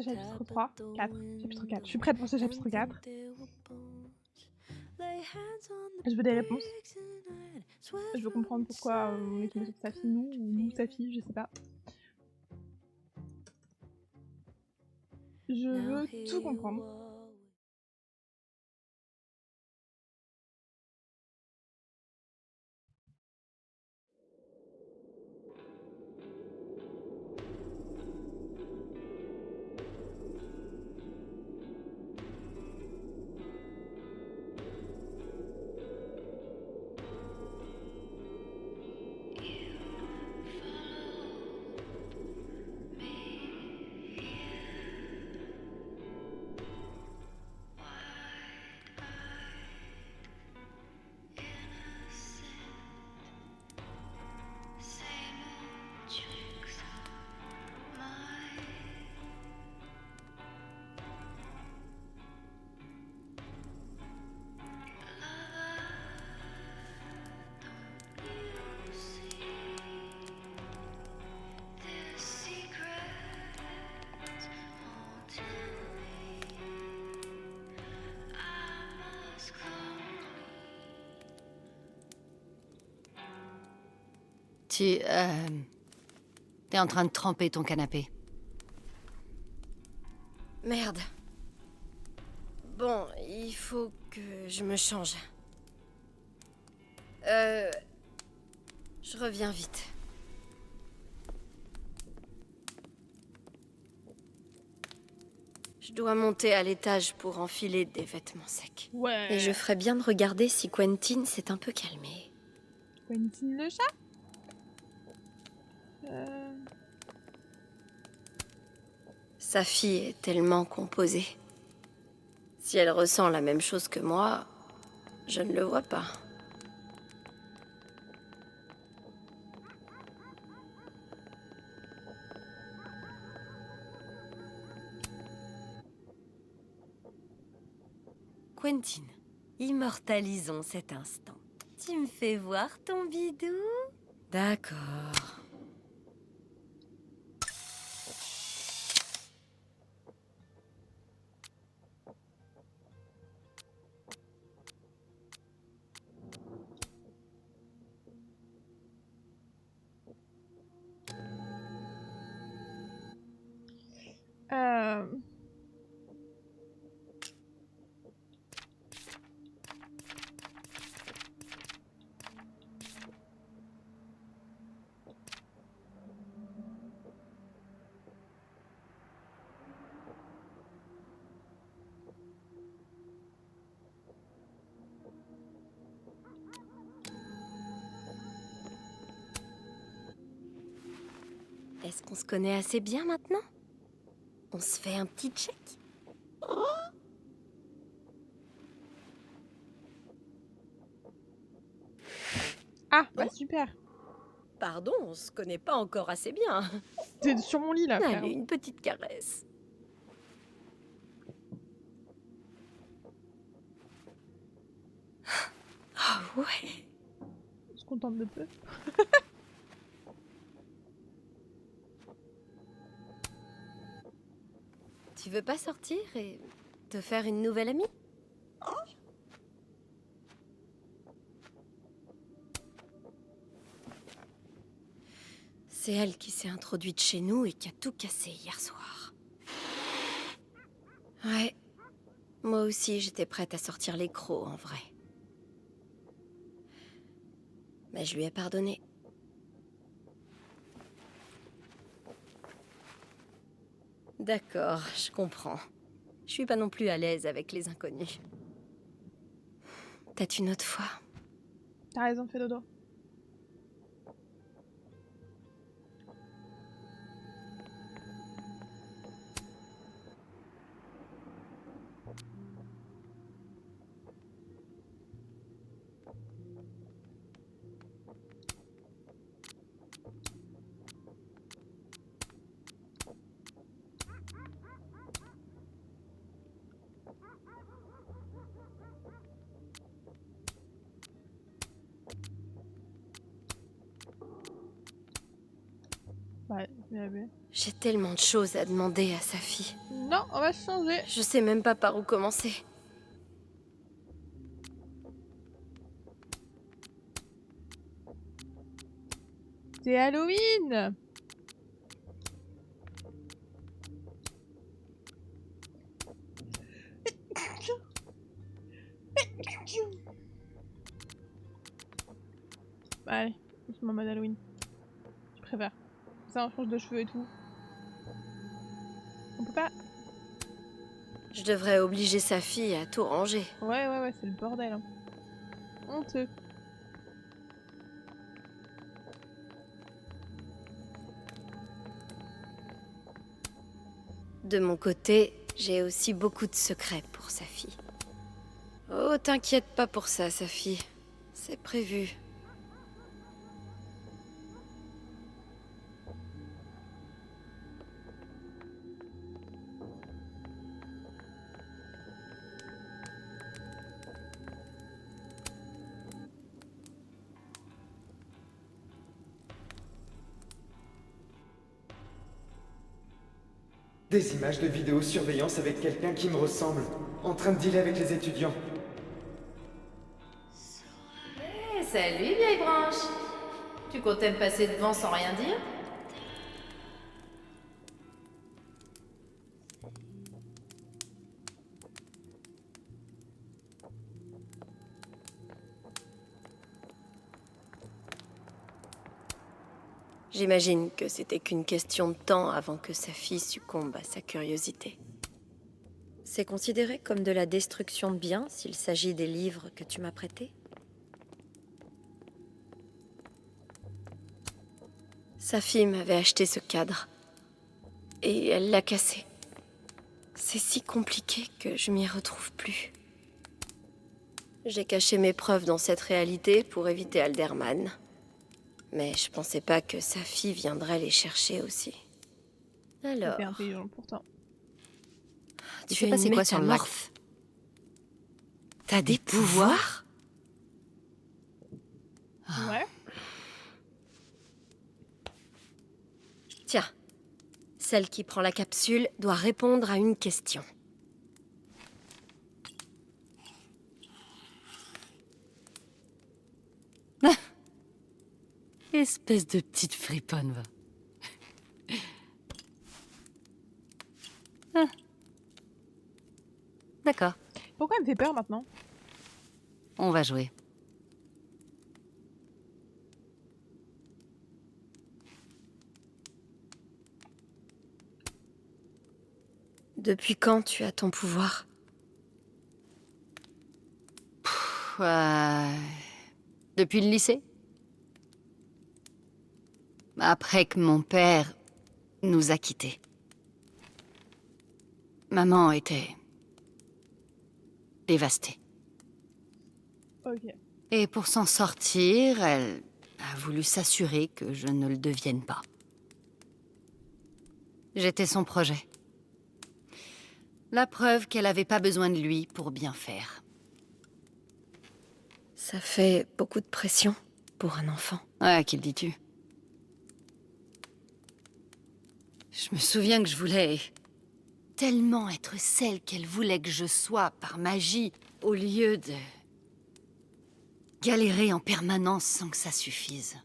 chapitre 3, 4, chapitre 4. Je suis prête pour ce chapitre 4. Je veux des réponses. Je veux comprendre pourquoi on est tombé sur sa fille, nous, ou nous, sa fille, je sais pas. Je veux tout comprendre. T'es en train de tremper ton canapé. Merde. Bon, il faut que je me change. Je reviens vite. Je dois monter à l'étage pour enfiler des vêtements secs. Ouais. Et je ferais bien de regarder si Quentin s'est un peu calmé. Quentin le chat. Sa fille est tellement composée. Si elle ressent la même chose que moi, je ne le vois pas. Quentin, immortalisons cet instant. Tu me fais voir ton bidou? D'accord. Euh... Est-ce qu'on se connaît assez bien maintenant? On se fait un petit check? Ah, bah super. Pardon, on se connaît pas encore assez bien. T'es sur mon lit là, frère. Allez, une petite caresse. Ah ouais. On se contente de peu. Tu veux pas sortir et te faire une nouvelle amie? C'est elle qui s'est introduite chez nous et qui a tout cassé hier soir. Ouais. Moi aussi, j'étais prête à sortir les crocs, en vrai. Mais je lui ai pardonné. D'accord, je comprends. Je suis pas non plus à l'aise avec les inconnus. Peut-être une autre fois. T'as raison, fais dodo. Bah, mais- J'ai tellement de choses à demander à Safi. Non, on va changer. Je sais même pas par où commencer. C'est Halloween. Allez, je suis en mode Halloween. Je préfère. Ça, on change de cheveux et tout. On peut pas... Je devrais obliger Safi à tout ranger. Ouais, c'est le bordel. Hein. Honteux. De mon côté, j'ai aussi beaucoup de secrets pour Safi. Oh, t'inquiète pas pour ça, Safi. C'est prévu. Des images de vidéosurveillance avec quelqu'un qui me ressemble, en train de dealer avec les étudiants. Salut vieille branche. Tu comptais me passer devant sans rien dire? J'imagine que c'était qu'une question de temps avant que Safi succombe à sa curiosité. C'est considéré comme de la destruction de biens s'il s'agit des livres que tu m'as prêtés? Safi m'avait acheté ce cadre. Et elle l'a cassé. C'est si compliqué que je m'y retrouve plus. J'ai caché mes preuves dans cette réalité pour éviter Alderman. Mais je pensais pas que Safi viendrait les chercher aussi. Alors, C'était intelligent pourtant. Tu tu sais es pas une c'est quoi sur le Mac? métamorphe. T'as des pouvoirs? Ouais. Tiens, celle qui prend la capsule doit répondre à une question. Espèce de petite friponne, va. Ah. D'accord, Pourquoi elle me fait peur maintenant? on va jouer. Depuis quand tu as ton pouvoir? Depuis le lycée? Après que mon père nous a quittés. Maman était dévastée. Ok. Et pour s'en sortir, elle a voulu s'assurer que je ne le devienne pas. J'étais son projet. La preuve qu'elle avait pas besoin de lui pour bien faire. Ça fait beaucoup de pression pour un enfant. Ouais, qui le dis-tu? Je me souviens que je voulais tellement être celle qu'elle voulait que je sois par magie, au lieu de galérer en permanence sans que ça suffise.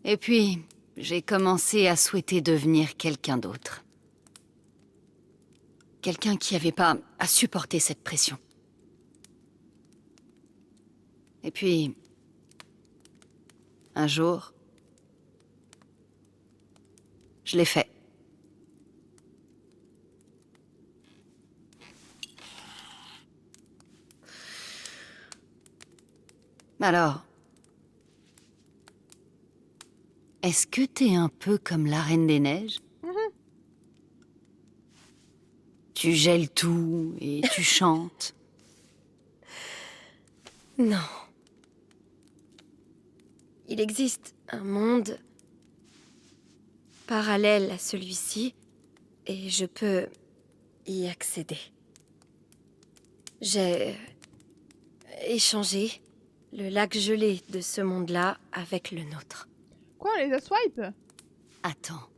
Et puis, j'ai commencé à souhaiter devenir quelqu'un d'autre. Quelqu'un qui n'avait pas à supporter cette pression. Et puis, un jour, je l'ai fait. Alors, est-ce que t'es un peu comme la Reine des Neiges? Tu gèles tout et tu chantes. Non. Il existe un monde parallèle à celui-ci et je peux y accéder. J'ai échangé le lac gelé de ce monde-là avec le nôtre. Quoi, on les a swipe? Attends.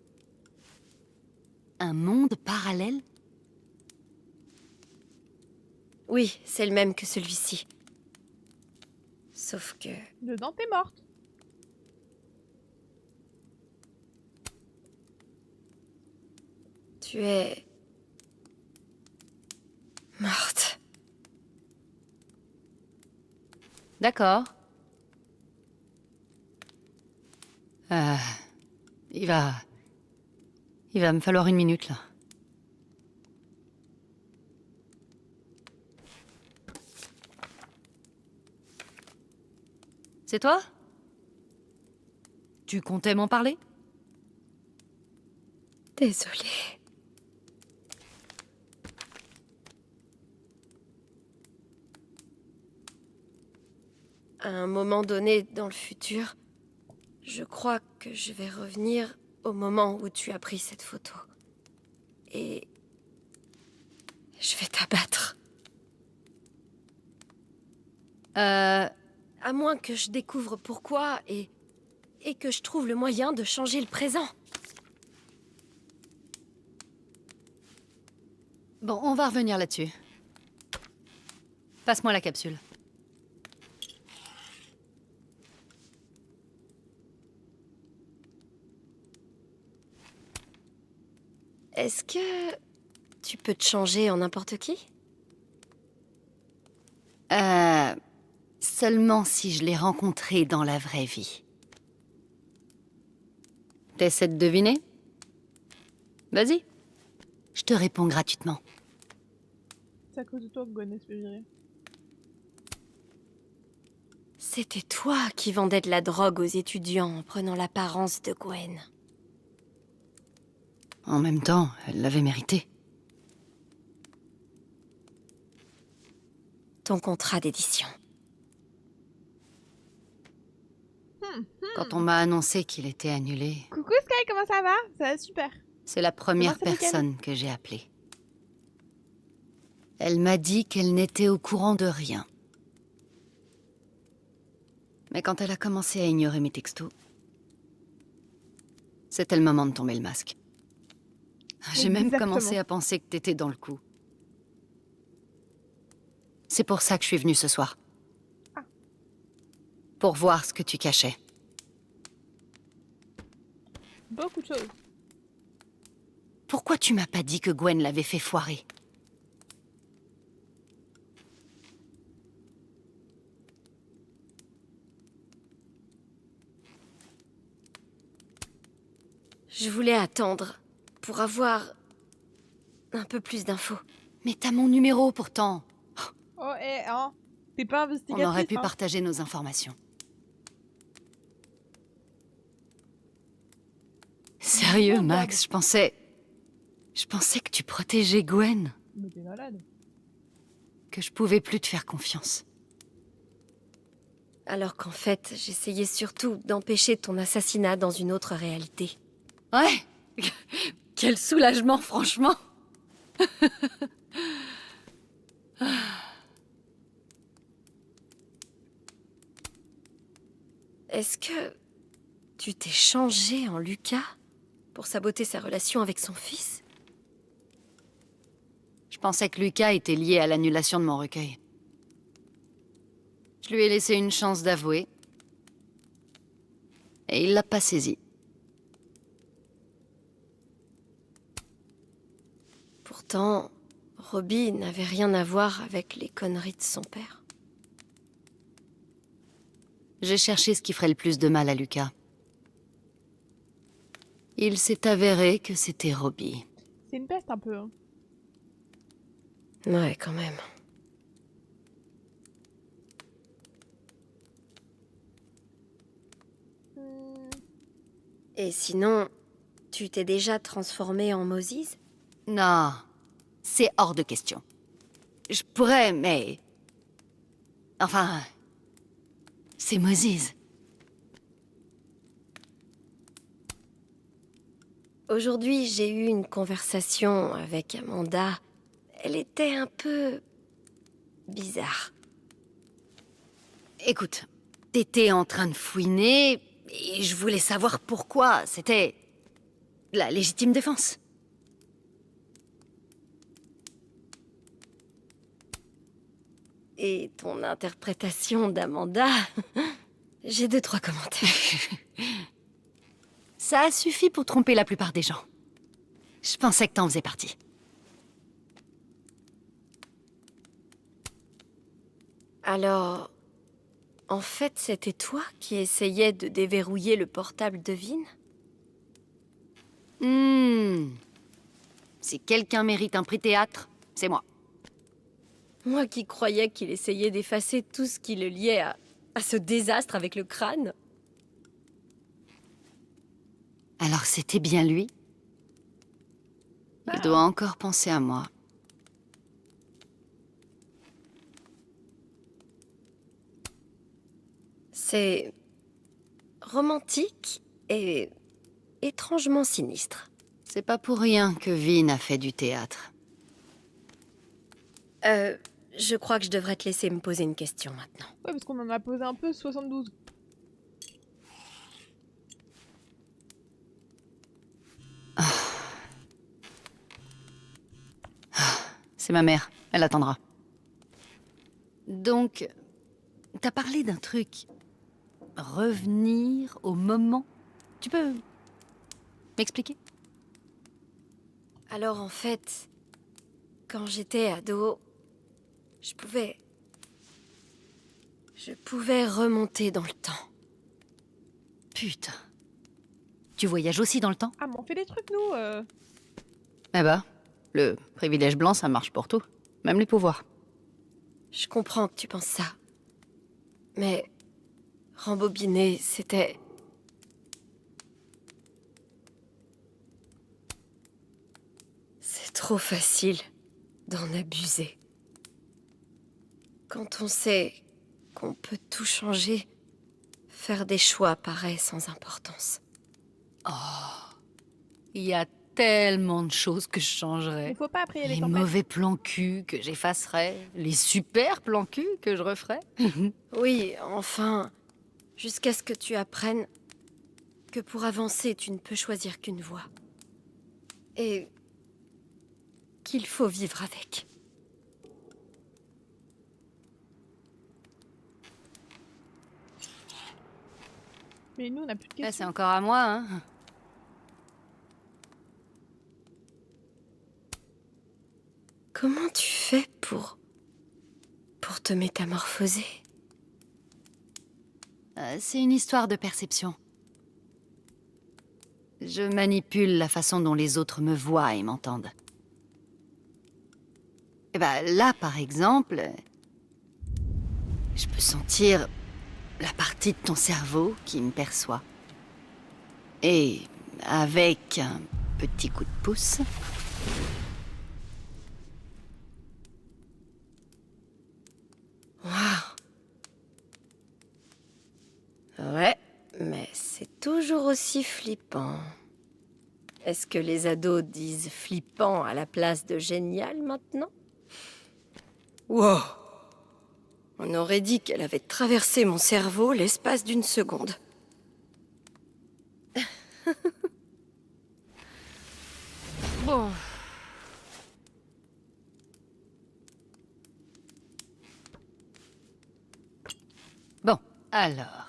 Un monde parallèle? Oui, c'est le même que celui-ci. Sauf que... Dedans, t'es morte. tu es... morte. D'accord. Il va... Il va me falloir une minute, là. C'est toi? Tu comptais m'en parler? Désolée. À un moment donné dans le futur, je crois que je vais revenir au moment où tu as pris cette photo. Et... je vais t'abattre. À moins que je découvre pourquoi et que je trouve le moyen de changer le présent. Bon, on va revenir là-dessus. Passe-moi la capsule. Est-ce que tu peux te changer en n'importe qui? Seulement si je l'ai rencontré dans la vraie vie. T'essaies de deviner? Vas-y. Je te réponds gratuitement. C'est à cause de toi que Gwen se fait virer. C'était toi qui vendais de la drogue aux étudiants en prenant l'apparence de Gwen. En même temps, elle l'avait mérité. Ton contrat d'édition. Quand on m'a annoncé qu'il était annulé, Coucou Sky, comment ça va? Ça va super. c'est la première Comment ça, personne que j'ai appelée. Elle m'a dit qu'elle n'était au courant de rien. Mais quand elle a commencé à ignorer mes textos, c'était le moment de tomber le masque. J'ai même Exactement. commencé à penser que t'étais dans le coup. C'est pour ça que je suis venue ce soir. Ah. Pour voir ce que tu cachais. Beaucoup de choses. Pourquoi tu m'as pas dit que Gwen l'avait fait foirer? Je voulais attendre pour avoir un peu plus d'infos. Mais t'as mon numéro pourtant. Oh, hein? T'es pas On investigatrice, aurait pu hein? partager nos informations. Sérieux, Max, je pensais que tu protégeais Gwen. Mais t'es malade. Que je pouvais plus te faire confiance. Alors qu'en fait, j'essayais surtout d'empêcher ton assassinat dans une autre réalité. Ouais. Quel soulagement, franchement. Est-ce que tu t'es changé en Lucas pour saboter sa relation avec son fils? Je pensais que Lucas était lié à l'annulation de mon recueil. Je lui ai laissé une chance d'avouer. Et il l'a pas saisi. Pourtant, Robbie n'avait rien à voir avec les conneries de son père. J'ai cherché ce qui ferait le plus de mal à Lucas. Il s'est avéré que c'était Robbie. C'est une peste un peu, hein. Ouais, quand même. Et sinon, tu t'es déjà transformé en Moses? Non, c'est hors de question. Je pourrais, mais... Enfin... C'est Moses. Aujourd'hui, j'ai eu une conversation avec Amanda. Elle était un peu... bizarre. Écoute, t'étais en train de fouiner, Et je voulais savoir pourquoi. C'était la légitime défense. Et ton interprétation d'Amanda... J'ai 2-3 commentaires. Ça a suffi pour tromper la plupart des gens. Je pensais que t'en faisais partie. Alors... En fait, c'était toi qui essayais de déverrouiller le portable de Vin? Si quelqu'un mérite un prix théâtre, c'est moi. Moi qui croyais qu'il essayait d'effacer tout ce qui le liait à ce désastre avec le crâne. Alors c'était bien lui? Il doit encore penser à moi. C'est romantique et étrangement sinistre. C'est pas pour rien que Vin a fait du théâtre. Je crois que je devrais te laisser me poser une question maintenant. Ouais, parce qu'on en a posé un peu 72. C'est ma mère, elle attendra. Donc, t'as parlé d'un truc. Revenir au moment. Tu peux m'expliquer? Alors en fait, quand j'étais ado, je pouvais remonter dans le temps. Putain. Tu voyages aussi dans le temps? Ah, mais on fait des trucs, nous Eh bah, le privilège blanc, ça marche pour tout. Même les pouvoirs. Je comprends que tu penses ça. Mais rembobiner, c'était... C'est trop facile d'en abuser. Quand on sait qu'on peut tout changer, faire des choix paraît sans importance. Il y a tellement de choses que je Il changerais. faut pas, après, il y a les Les tempêtes. mauvais plans cul que j'effacerais. Les super plans cul que je referais. Oui, enfin, jusqu'à ce que tu apprennes que pour avancer, tu ne peux choisir qu'une voie. Et qu'il faut vivre avec. Mais nous, on a plus de Là, c'est questions. encore à moi, hein. Comment tu fais pour te métamorphoser? C'est une histoire de perception. Je manipule la façon dont les autres me voient et m'entendent. Et bah là, par exemple, je peux sentir la partie de ton cerveau qui me perçoit. Et avec un petit coup de pouce, Waouh! Ouais, mais c'est toujours aussi flippant. Est-ce que les ados disent flippant à la place de génial maintenant? Wow! On aurait dit qu'elle avait traversé mon cerveau l'espace d'une seconde. Bon. bon, alors,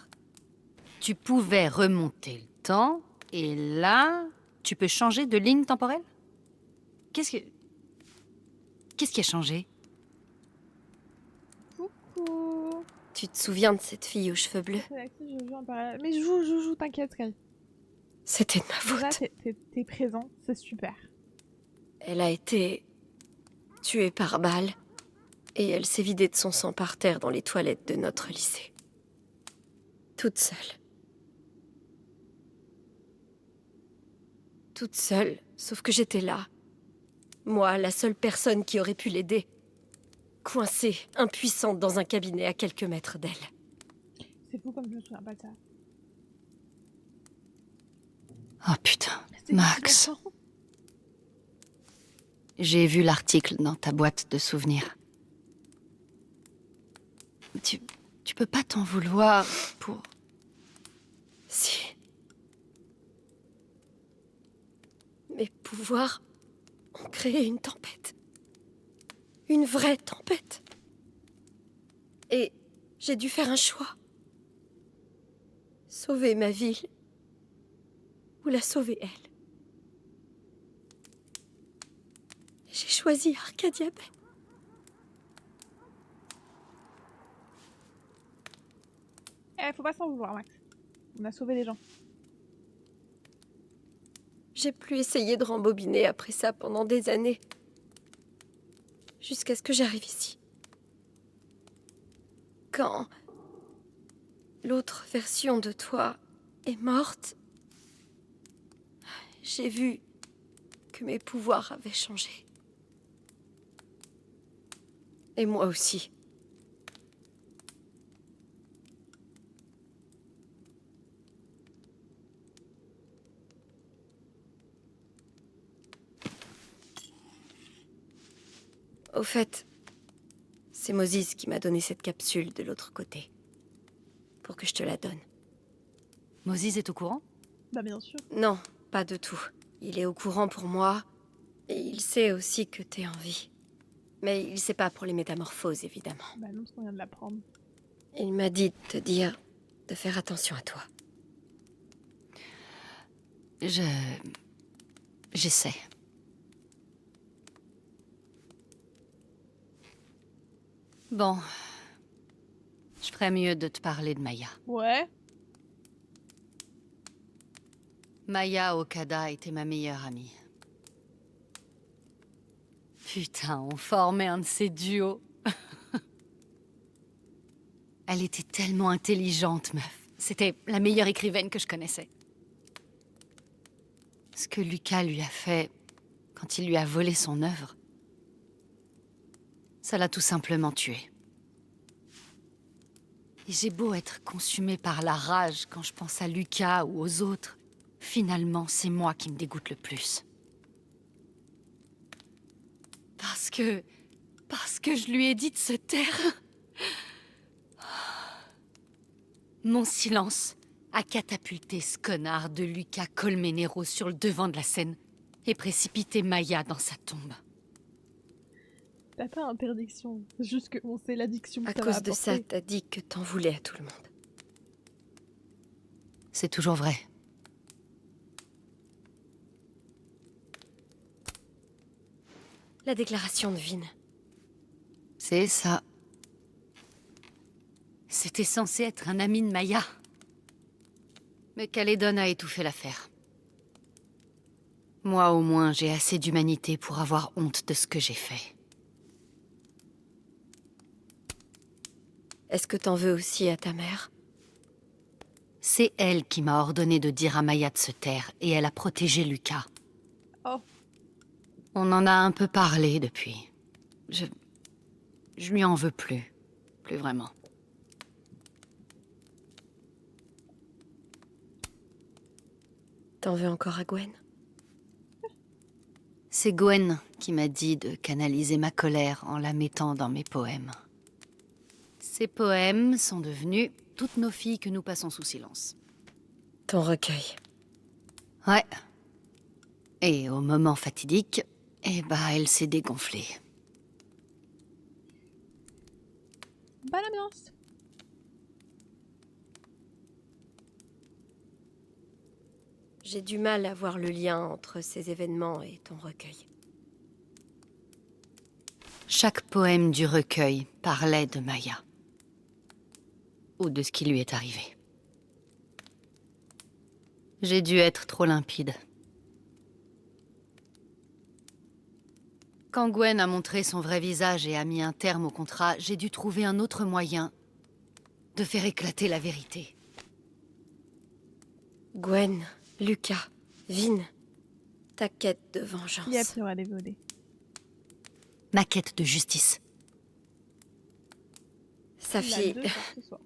tu pouvais remonter le temps, et là, tu peux changer de ligne temporelle? Qu'est-ce qui a changé? Coucou. Tu te souviens de cette fille aux cheveux bleus? C'est l'actrice, je joue en parallèle. Mais je joue, t'inquiète, Sky. C'était de ma Déjà, faute. t'es présent, c'est super. Elle a été tuée par balle et elle s'est vidée de son sang par terre dans les toilettes de notre lycée. Toute seule. Toute seule, sauf que j'étais là. Moi, la seule personne qui aurait pu l'aider. Coincée, impuissante dans un cabinet à quelques mètres d'elle. C'est fou comme je me souviens pas de ça. Oh putain, C'était Max. longtemps. J'ai vu l'article dans ta boîte de souvenirs. Tu peux pas t'en vouloir pour... Si mes pouvoirs ont créé une tempête. Une vraie tempête. Et j'ai dû faire un choix. Sauver ma ville ou la sauver elle. J'ai choisi Arcadia Bay. Eh, faut pas s'en vouloir, Max. On a sauvé les gens. J'ai plus essayé de rembobiner après ça pendant des années. Jusqu'à ce que j'arrive ici. Quand l'autre version de toi est morte, j'ai vu que mes pouvoirs avaient changé. Et moi aussi. Au fait, c'est Moses qui m'a donné cette capsule de l'autre côté. Pour que je te la donne. Moses est au courant? Bah bien sûr. Non, pas de tout. Il est au courant pour moi, et il sait aussi que t'es en vie. Mais il sait pas pour les métamorphoses, évidemment. Bah non, parce qu'on vient de l'apprendre. Il m'a dit de te dire de faire attention à toi. J'essaie. Bon. Je ferais mieux de te parler de Maya. Ouais. Maya Okada était ma meilleure amie. Putain, on formait un de ces duos. Elle était tellement intelligente, meuf. C'était la meilleure écrivaine que je connaissais. Ce que Lucas lui a fait quand il lui a volé son œuvre, ça l'a tout simplement tuée. Et j'ai beau être consumée par la rage quand je pense à Lucas ou aux autres, finalement, c'est moi qui me dégoûte le plus. Parce que je lui ai dit de se taire. Mon silence a catapulté ce connard de Lucas Colmenero sur le devant de la scène et précipité Maya dans sa tombe. T'as pas interdiction. C'est juste que on sait l'addiction que À ça va cause de ça, apporter. t'as dit que t'en voulais à tout le monde. C'est toujours vrai. La déclaration de Vin. C'est ça. C'était censé être un ami de Maya. Mais Calédon a étouffé l'affaire. Moi, au moins, j'ai assez d'humanité pour avoir honte de ce que j'ai fait. Est-ce que t'en veux aussi à ta mère? C'est elle qui m'a ordonné de dire à Maya de se taire, et elle a protégé Lucas. Oh. On en a un peu parlé depuis. Je lui en veux plus. Plus vraiment. T'en veux encore à Gwen? C'est Gwen qui m'a dit de canaliser ma colère en la mettant dans mes poèmes. Ces poèmes sont devenus toutes nos filles que nous passons sous silence. Ton recueil. Ouais. Et au moment fatidique, eh bah, elle s'est dégonflée. Bonne ambiance. J'ai du mal à voir le lien entre ces événements et ton recueil. Chaque poème du recueil parlait de Maya. Ou de ce qui lui est arrivé. J'ai dû être trop limpide. Quand Gwen a montré son vrai visage et a mis un terme au contrat, j'ai dû trouver un autre moyen de faire éclater la vérité. Gwen, Lucas, Vin, ta quête de vengeance. Yep, il y aura des VOD. Ma quête de justice. Sa Il a fille. 2 pour ce soir.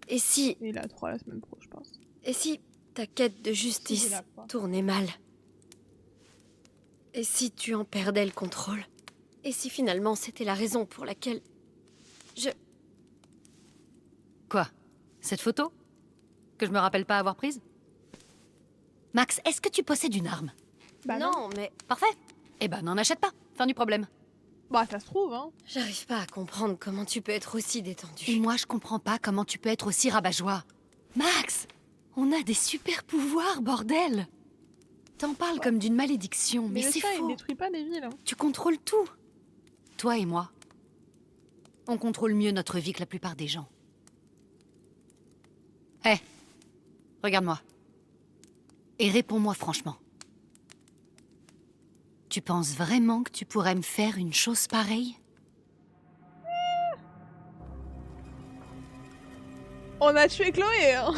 Et si, Et il a 3 la semaine pro, je pense. et si ta quête de Si, justice il a pas. tournait mal? Et si tu en perdais le contrôle? Et si finalement c'était la raison pour laquelle Quoi? Cette photo? Que je me rappelle pas avoir prise? Max, est-ce que tu possèdes une arme? Bah non, mais Parfait. Eh ben, n'en achète pas. Fin du problème. Bah ça se trouve, hein. j'arrive pas à comprendre comment tu peux être aussi détendu. Et moi, je comprends pas comment tu peux être aussi rabat-joie. Max, on a des super pouvoirs, bordel. T'en parles comme d'une malédiction, mais le c'est chat, il faux. détruit pas des villes. Hein. Tu contrôles tout. Toi et moi. On contrôle mieux notre vie que la plupart des gens. Hé, regarde-moi. Et réponds-moi franchement. Tu penses vraiment que tu pourrais me faire une chose pareille? On a tué Chloé, hein.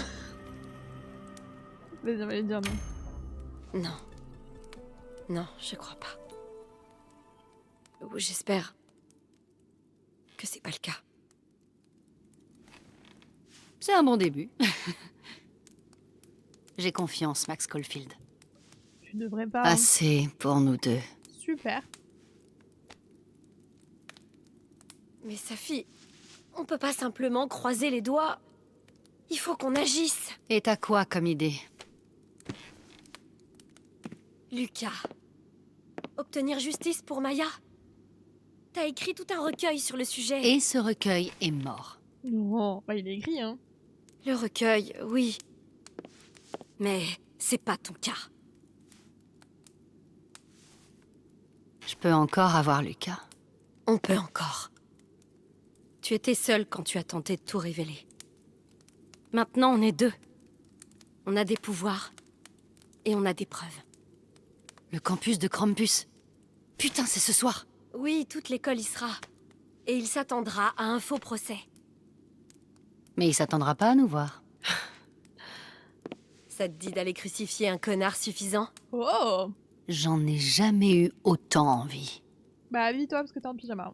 Vas-y, on va lui dire non. Non. Non, je crois pas. Ou j'espère que c'est pas le cas. C'est un bon début. J'ai confiance, Max Caulfield. Tu devrais pas. Hein. Assez pour nous deux. Super. Mais Safi, on peut pas simplement croiser les doigts. Il faut qu'on agisse. Et t'as quoi comme idée? Lucas, obtenir justice pour Maya. T'as écrit tout un recueil sur le sujet. Et ce recueil est mort. Non, bah il est écrit, hein. Le recueil, oui. Mais c'est pas ton cas. Je peux encore avoir Lucas. On peut encore. Tu étais seule quand tu as tenté de tout révéler. Maintenant, on est deux. On a des pouvoirs. Et on a des preuves. Le campus de Krampus. Putain, c'est ce soir. Oui, toute l'école y sera. Et il s'attendra à un faux procès. Mais il s'attendra pas à nous voir. Ça te dit d'aller crucifier un connard suffisant? Oh. J'en ai jamais eu autant envie. Bah habille-toi parce que t'es en pyjama.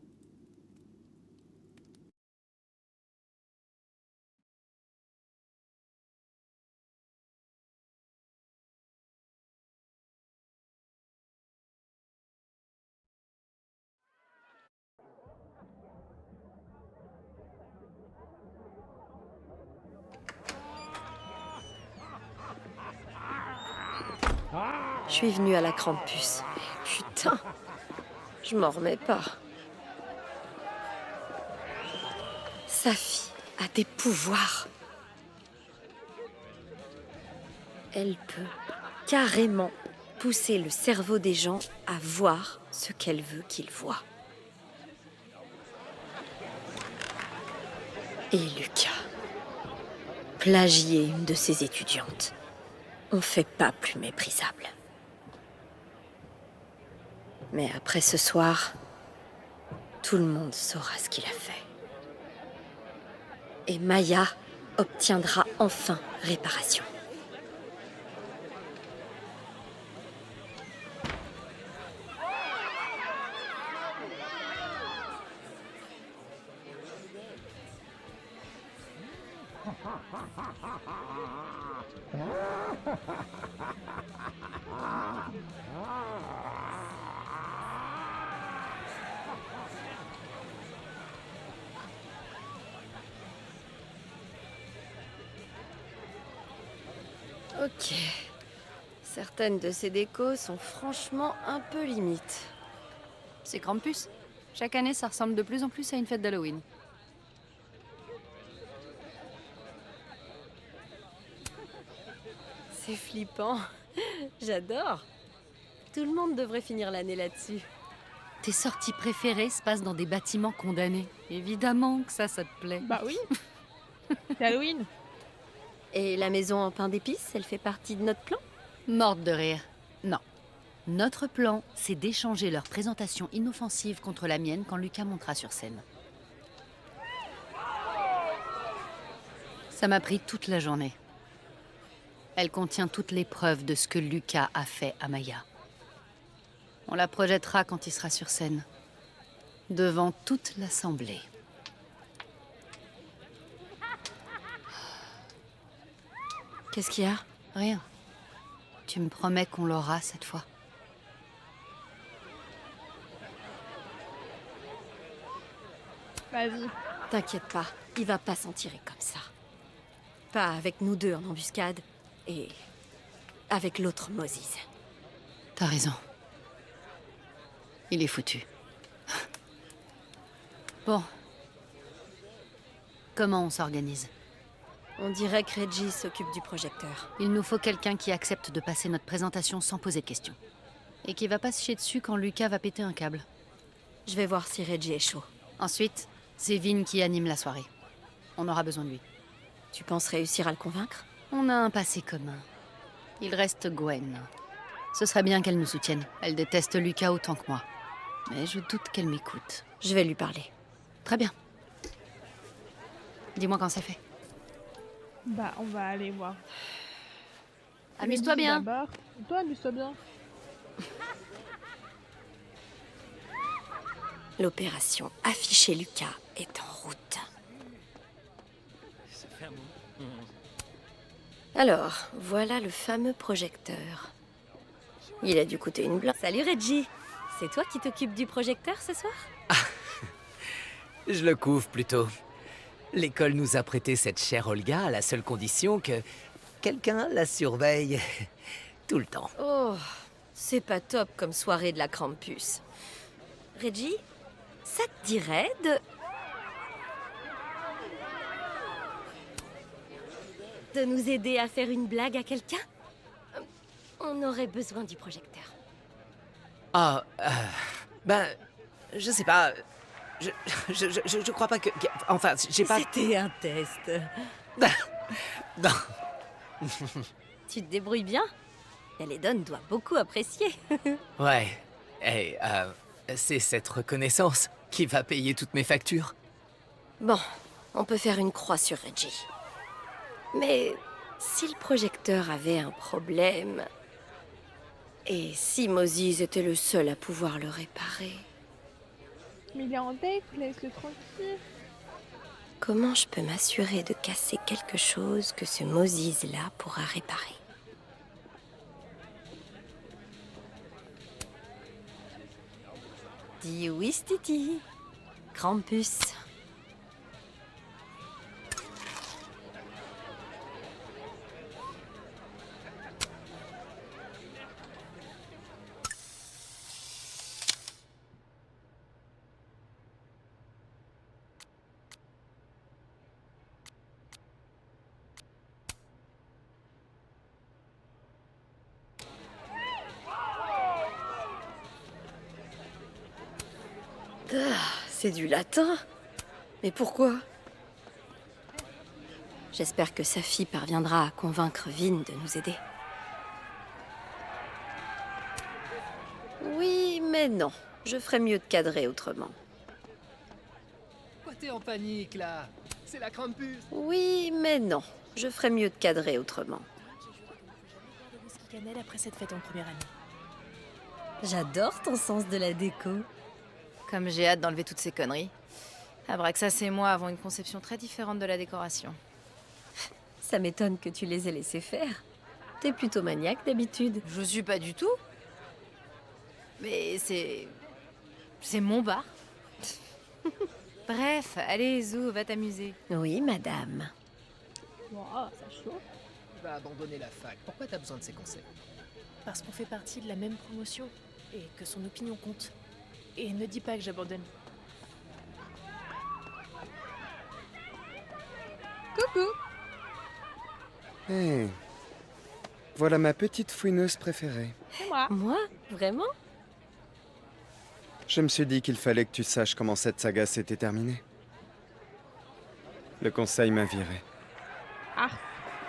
Je suis venue à la Krampus. Putain, je m'en remets pas. Safi a des pouvoirs. Elle peut carrément pousser le cerveau des gens à voir ce qu'elle veut qu'ils voient. Et Lucas, plagier une de ses étudiantes. On fait pas plus méprisable. Mais après ce soir, tout le monde saura ce qu'il a fait. Et Maya obtiendra enfin réparation. Ok. Certaines de ces décos sont franchement un peu limites. C'est Krampus. Chaque année, ça ressemble de plus en plus à une fête d'Halloween. C'est flippant. J'adore. Tout le monde devrait finir l'année là-dessus. Tes sorties préférées se passent dans des bâtiments condamnés. Évidemment que ça te plaît. Bah oui. C'est Halloween. Et la maison en pain d'épices, elle fait partie de notre plan? Morte de rire. Non. Notre plan, c'est d'échanger leur présentation inoffensive contre la mienne quand Lucas montera sur scène. Ça m'a pris toute la journée. Elle contient toutes les preuves de ce que Lucas a fait à Maya. On la projettera quand il sera sur scène. Devant toute l'assemblée. Qu'est-ce qu'il y a? Rien. Tu me promets qu'on l'aura cette fois. Vas-y. T'inquiète pas, il va pas s'en tirer comme ça. pas avec nous deux en embuscade et avec l'autre Moses. T'as raison. Il est foutu. Bon. Comment on s'organise? On dirait que Reggie s'occupe du projecteur. Il nous faut quelqu'un qui accepte de passer notre présentation sans poser de questions. Et qui va pas se chier dessus quand Lucas va péter un câble. Je vais voir si Reggie est chaud. Ensuite, c'est Vin qui anime la soirée. On aura besoin de lui. Tu penses réussir à le convaincre? On a un passé commun. Il reste Gwen. Ce serait bien qu'elle nous soutienne. Elle déteste Lucas autant que moi. Mais je doute qu'elle m'écoute. Je vais lui parler. Très bien. Dis-moi quand c'est fait. Bah, on va aller voir. Amuse-toi bien. D'abord. Toi, amuse-toi bien. L'opération Afficher Lucas est en route. Alors, voilà le fameux projecteur. Il a dû coûter une blinde. Salut Reggie. C'est toi qui t'occupes du projecteur ce soir? Je le couvre plutôt. L'école nous a prêté cette chère Olga à la seule condition que quelqu'un la surveille tout le temps. Oh, c'est pas top comme soirée de la Krampus. Reggie, ça te dirait de nous aider à faire une blague à quelqu'un? On aurait besoin du projecteur. Ah, ben, je sais pas. Je crois pas que... Enfin, j'ai pas... C'était un test. Non. Tu te débrouilles bien? Eledon doit beaucoup apprécier. Ouais. Et, c'est cette reconnaissance qui va payer toutes mes factures. Bon, on peut faire une croix sur Reggie. Mais si le projecteur avait un problème, et si Moses était le seul à pouvoir le réparer, Mais il est en date, laisse-le tranquille. comment je peux m'assurer de casser quelque chose que ce Moses-là pourra réparer? Dis oui, Stiti. Krampus. C'est du latin? Mais pourquoi? J'espère que Safi parviendra à convaincre Vin de nous aider. Oui, mais non. Je ferais mieux de cadrer autrement. Pourquoi t'es en panique, là? C'est la Krampus. Oui, mais non. Je ferais mieux de cadrer autrement. Cannelle après cette fête en première année. J'adore ton sens de la déco. Comme j'ai hâte d'enlever toutes ces conneries. Abraxas et moi avons une conception très différente de la décoration. Ça m'étonne que tu les aies laissés faire. T'es plutôt maniaque d'habitude. Je suis pas du tout. Mais c'est mon bar. Bref, allez, Zou, va t'amuser. Oui, madame. Wow, ça chauffe. Tu vas abandonner la fac. Pourquoi t'as besoin de ces conseils? Parce qu'on fait partie de la même promotion et que son opinion compte. Et ne dis pas que j'abandonne. Coucou. Hé, voilà ma petite fouineuse préférée. C'est moi. Moi? Vraiment? Je me suis dit qu'il fallait que tu saches comment cette saga s'était terminée. Le conseil m'a viré. Ah,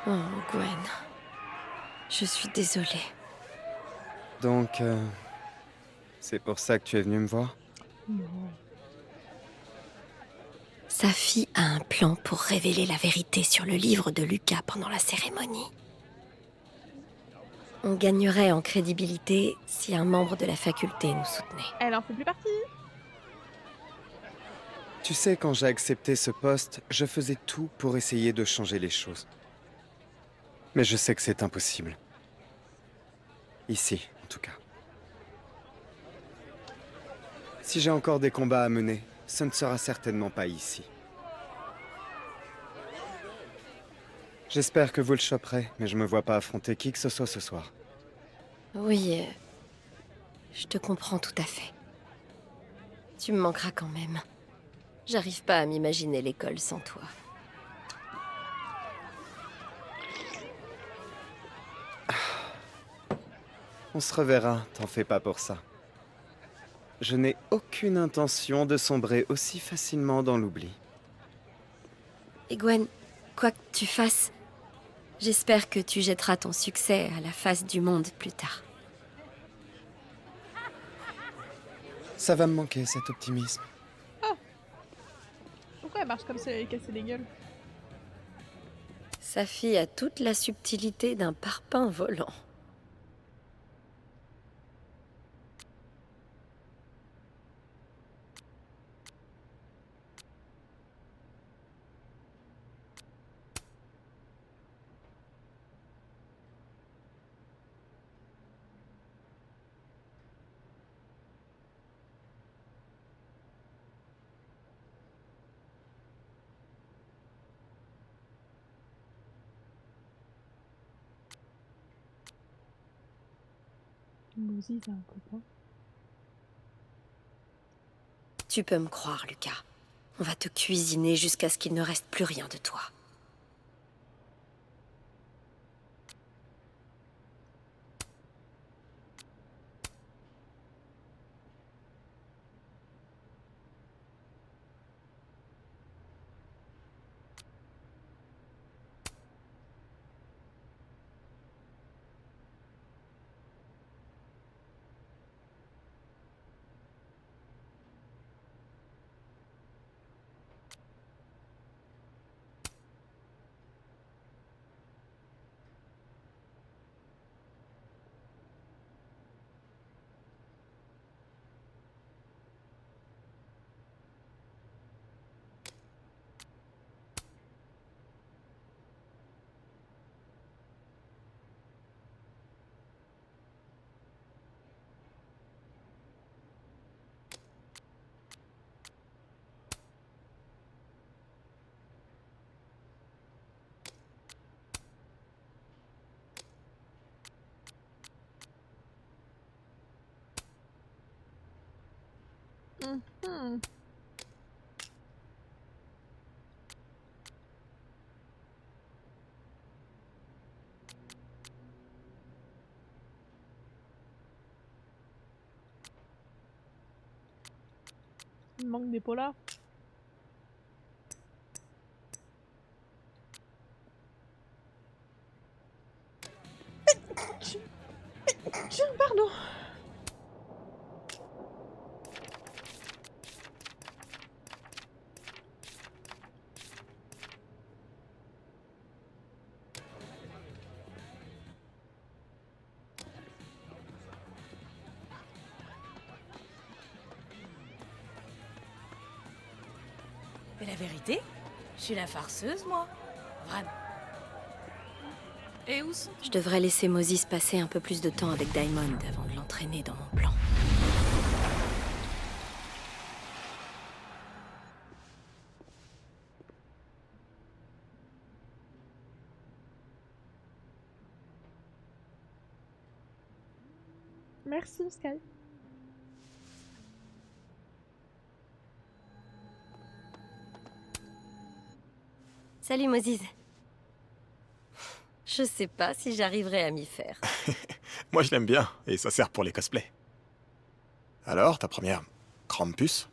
Oh, Gwen. Je suis désolée. Donc, c'est pour ça que tu es venu me voir? Safi a un plan pour révéler la vérité sur le livre de Lucas pendant la cérémonie. On gagnerait en crédibilité si un membre de la faculté nous soutenait. elle en fait plus partie. Tu sais, quand j'ai accepté ce poste, je faisais tout pour essayer de changer les choses. Mais je sais que c'est impossible. Ici, en tout cas. Si j'ai encore des combats à mener, ce ne sera certainement pas ici. J'espère que vous le choperez, mais je me vois pas affronter qui que ce soit ce soir. Oui, je te comprends tout à fait. Tu me manqueras quand même. J'arrive pas à m'imaginer l'école sans toi. On se reverra, t'en fais pas pour ça. Je n'ai aucune intention de sombrer aussi facilement dans l'oubli. Et Gwen, quoi que tu fasses, j'espère que tu jetteras ton succès à la face du monde plus tard. Ça va me manquer, cet optimisme. Pourquoi elle marche comme si elle allait casser les gueules? Sa fille a toute la subtilité d'un parpaing volant. Mousy, c'est un copain. Tu peux me croire, Lucas. On va te cuisiner jusqu'à ce qu'il ne reste plus rien de toi. Mhm. Il me manque des polars. Pardon. Mais la vérité, je suis la farceuse, moi. Vraiment. Et où sont... Je devrais laisser Moses passer un peu plus de temps avec Diamond avant de l'entraîner dans mon plan. Merci, Sky. Salut Moses. Je sais pas si j'arriverai à m'y faire. Moi je l'aime bien, et ça sert pour les cosplays. Alors, ta première Krampus?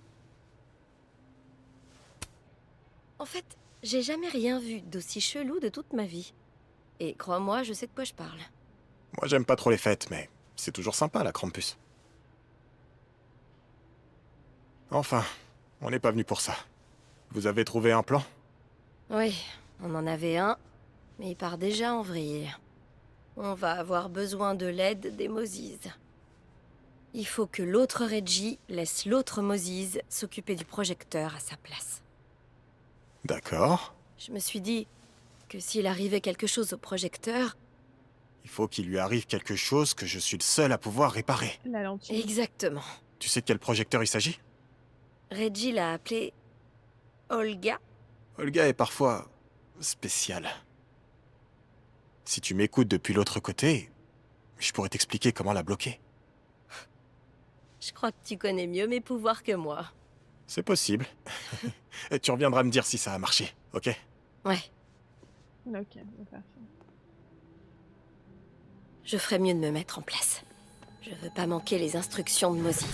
En fait, j'ai jamais rien vu d'aussi chelou de toute ma vie. Et crois-moi, je sais de quoi je parle. Moi j'aime pas trop les fêtes, mais c'est toujours sympa la Krampus. Enfin, on n'est pas venu pour ça. Vous avez trouvé un plan? Oui, on en avait un, mais il part déjà en vrille. On va avoir besoin de l'aide des Moses. Il faut que l'autre Reggie laisse l'autre Moses s'occuper du projecteur à sa place. D'accord. Je me suis dit que s'il arrivait quelque chose au projecteur... Il faut qu'il lui arrive quelque chose que je suis le seul à pouvoir réparer. La lentille. Exactement. Tu sais de quel projecteur il s'agit? Reggie l'a appelé... Olga. Olga est parfois spéciale. Si tu m'écoutes depuis l'autre côté, je pourrais t'expliquer comment la bloquer. Je crois que tu connais mieux mes pouvoirs que moi. C'est possible. Et tu reviendras me dire si ça a marché, ok? Ouais, Là, ok, on va faire ça. je ferais mieux de me mettre en place. Je veux pas manquer les instructions de Moses.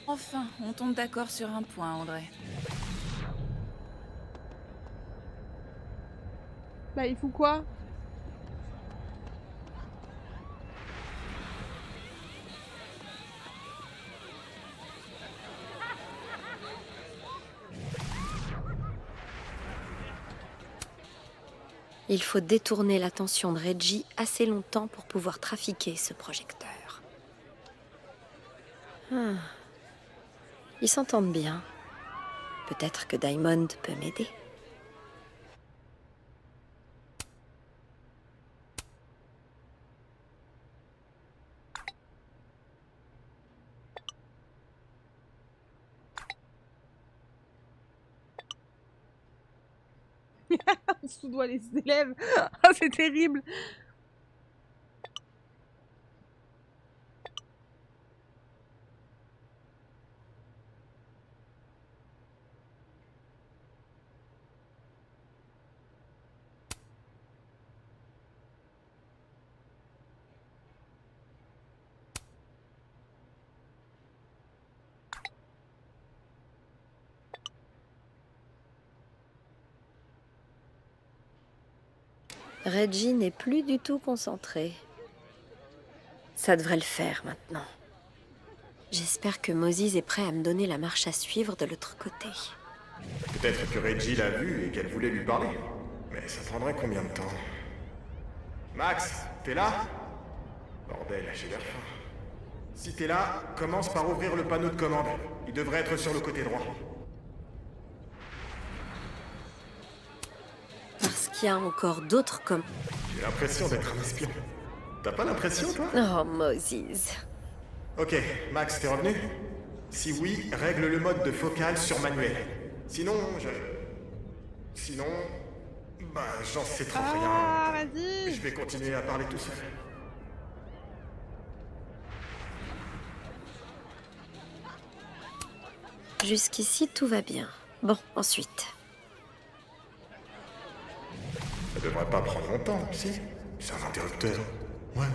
Enfin, on tombe d'accord sur un point, André. Bah, il faut quoi? Il faut détourner l'attention de Reggie assez longtemps pour pouvoir trafiquer ce projecteur. Ah. Ils s'entendent bien. Peut-être que Diamond peut m'aider. On sous-doit les élèves. Ah, c'est terrible. Reggie n'est plus du tout concentré. Ça devrait le faire maintenant. J'espère que Moses est prêt à me donner la marche à suivre de l'autre côté. Peut-être que Reggie l'a vu et qu'elle voulait lui parler. Mais ça prendrait combien de temps? Max, t'es là? Bordel, j'ai l'air faim. Si t'es là, commence par ouvrir le panneau de commande. Il devrait être sur le côté droit. Parce qu'il y a encore d'autres comme... J'ai l'impression d'être un espion. T'as pas l'impression, toi? Oh, Moses. Ok, Max, t'es revenu? Si oui, règle le mode de focale sur manuel. Sinon, Sinon... Bah, j'en sais trop Ah, rien. vas-y. Je vais continuer à parler tout seul. Jusqu'ici, tout va bien. Bon, ensuite. Ça devrait pas prendre longtemps, si? C'est un interrupteur. Ouais.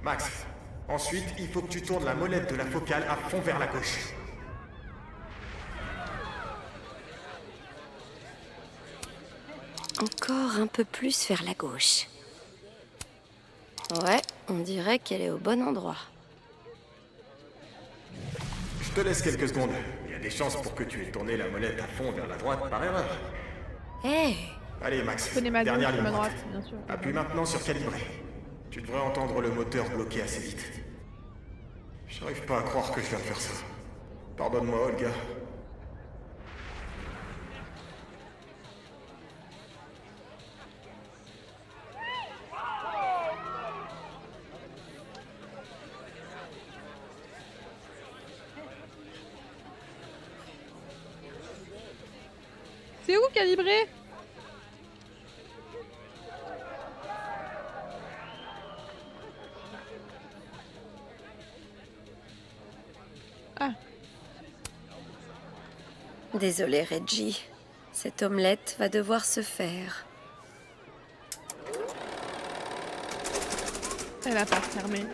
Max, ensuite, il faut que tu tournes la molette de la focale à fond vers la gauche. Encore un peu plus vers la gauche. Ouais, on dirait qu'elle est au bon endroit. Je te laisse quelques secondes. Il y a des chances pour que tu aies tourné la molette à fond vers la droite par erreur. Hé, Allez, Max, Je connais ma gauche dernière et ligne ma droite. droite, bien sûr. Appuie maintenant sur calibrer. Tu devrais entendre le moteur bloquer assez vite. J'arrive pas à croire que je viens de faire ça. Pardonne-moi, Olga. C'est où calibrer? Ah, désolé Reggie. Cette omelette va devoir se faire. elle a pas fermé.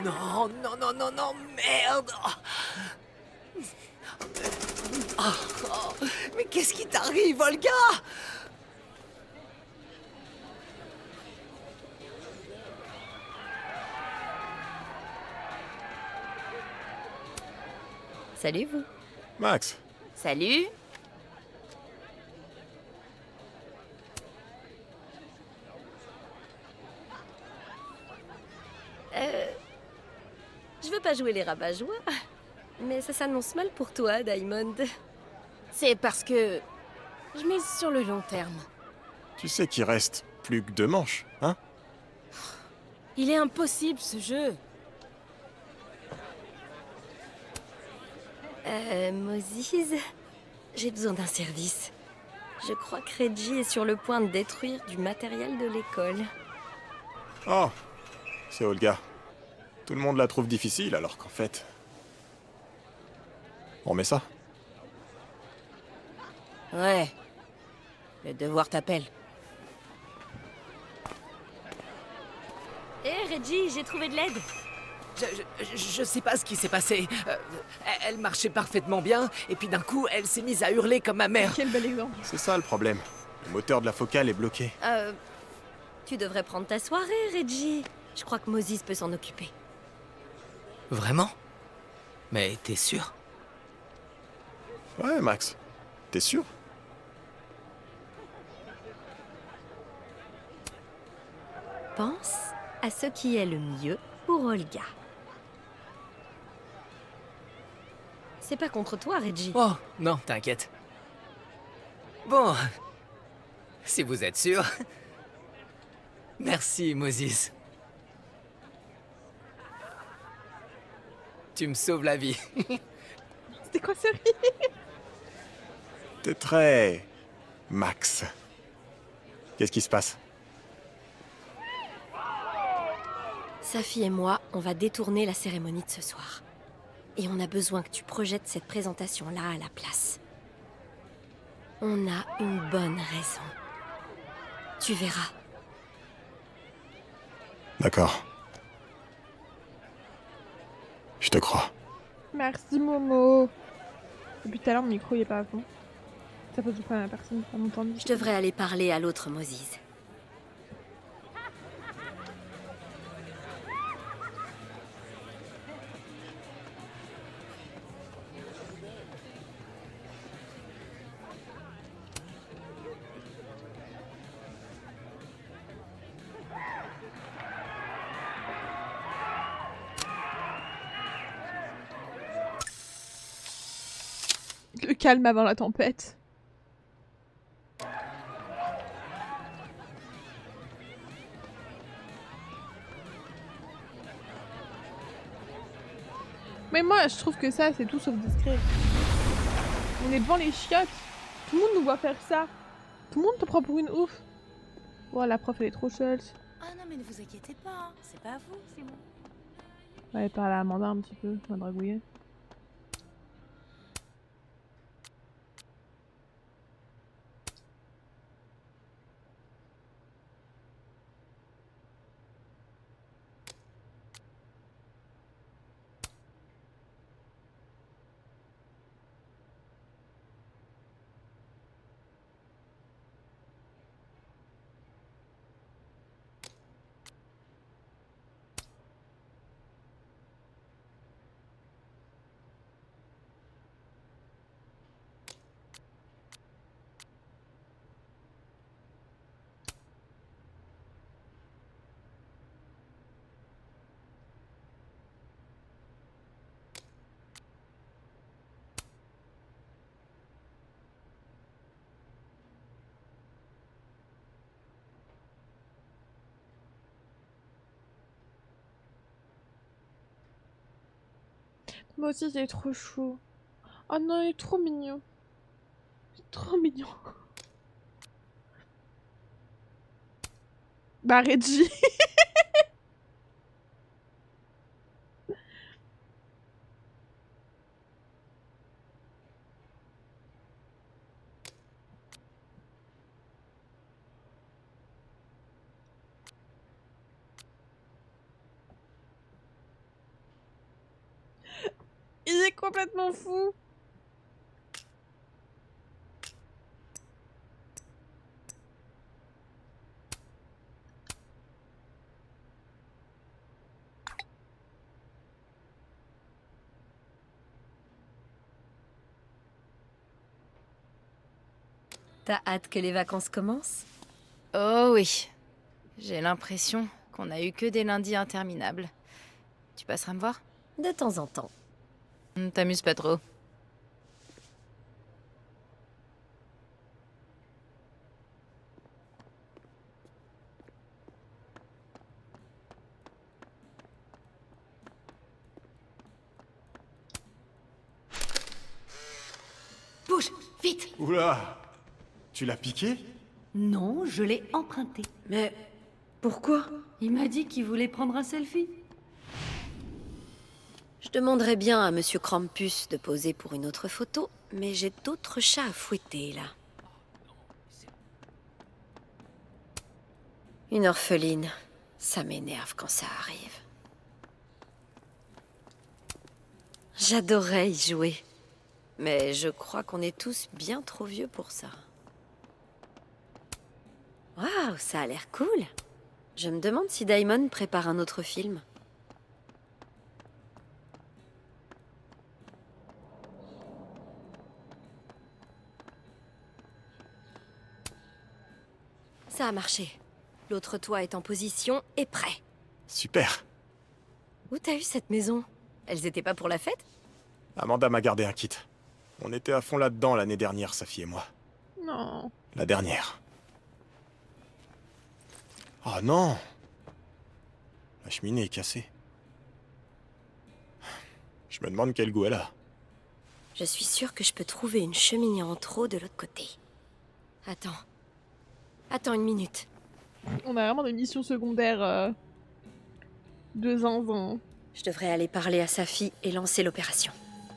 Non, non, non, non, non, merde! Mais qu'est-ce qui t'arrive, Olga? Salut vous. Max, Salut. Je veux pas jouer les rabat-joie, mais ça s'annonce mal pour toi, Diamond. C'est parce que je mise sur le long terme. Tu sais qu'il reste plus que 2 manches, hein? Il est impossible ce jeu. Moses, j'ai besoin d'un service. Je crois que Reggie est sur le point de détruire du matériel de l'école. Oh, c'est Olga. Tout le monde la trouve difficile alors qu'en fait... On met ça? Ouais. Le devoir t'appelle. Hé Reggie, j'ai trouvé de l'aide. Je sais pas ce qui s'est passé. Elle marchait parfaitement bien, et puis d'un coup, elle s'est mise à hurler comme ma mère. Quel bel exemple. C'est ça le problème. Le moteur de la focale est bloqué. Tu devrais prendre ta soirée, Reggie. Je crois que Moses peut s'en occuper. Vraiment? Mais t'es sûr? Ouais, Max. T'es sûr? Pense à ce qui est le mieux pour Olga. C'est pas contre toi, Reggie. Oh, non, t'inquiète. Bon, si vous êtes sûr. Merci, Moses. Tu me sauves la vie. C'était quoi ce rire? T'es très... Max. Qu'est-ce qui se passe? Safi et moi, on va détourner la cérémonie de ce soir. Et on a besoin que tu projettes cette présentation-là à la place. On a une bonne raison. Tu verras. D'accord. Je te crois. Merci Momo. Depuis tout à l'heure, mon micro il est pas à fond. Ça pose du problème à personne, pas m'entendre. Je devrais aller parler à l'autre Moses. Le calme avant la tempête. Mais moi, je trouve que ça, c'est tout sauf discret. On est devant les chiottes. Tout le monde nous voit faire ça. Tout le monde te prend pour une ouf. Oh, la prof, elle est trop chouette. Ah non, mais ne vous inquiétez pas, hein. C'est pas vous, c'est moi. Ouais, elle parle à Amanda un petit peu, la dragouiller. Moi aussi, il est trop chou. Oh non, il est trop mignon. C'est trop mignon. Bah, Reggie. Il est complètement fou. T'as hâte que les vacances commencent? Oh oui. J'ai l'impression qu'on a eu que des lundis interminables. Tu passeras me voir? De temps en temps. T'amuses pas trop. Bouge, vite! Oula! Tu l'as piqué? Non, je l'ai emprunté. Mais pourquoi? Il m'a dit qu'il voulait prendre un selfie. Je demanderais bien à Monsieur Krampus de poser pour une autre photo, mais j'ai d'autres chats à fouetter, là. Une orpheline, ça m'énerve quand ça arrive. J'adorais y jouer, mais je crois qu'on est tous bien trop vieux pour ça. Waouh, ça a l'air cool. Je me demande si Daimon prépare un autre film. Ça a marché. L'autre toit est en position et prêt. Super. Où t'as eu cette maison? Elles étaient pas pour la fête? Amanda m'a gardé un kit. On était à fond là-dedans l'année dernière, sa fille et moi. Non. La dernière. Oh non! La cheminée est cassée. Je me demande quel goût elle a. Je suis sûre que je peux trouver une cheminée en trop de l'autre côté. Attends. Attends une minute. On a vraiment des missions secondaires de zinzin. Je devrais aller parler à sa fille et lancer l'opération.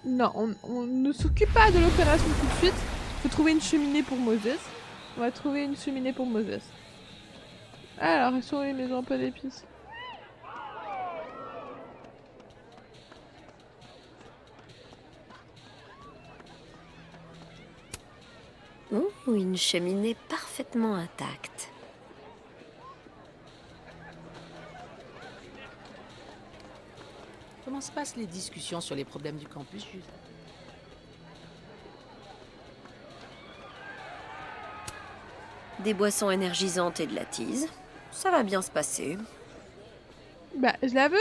Non, on ne s'occupe pas de l'opération tout de suite. Faut trouver une cheminée pour Moses. On va trouver une cheminée pour Moses. Alors, elles sont où les maisons un peu d'épices? Oh, une cheminée parfaitement intacte. Comment se passent les discussions sur les problèmes du campus, Jules? Des boissons énergisantes et de la tease. Ça va bien se passer. Bah, je la veux.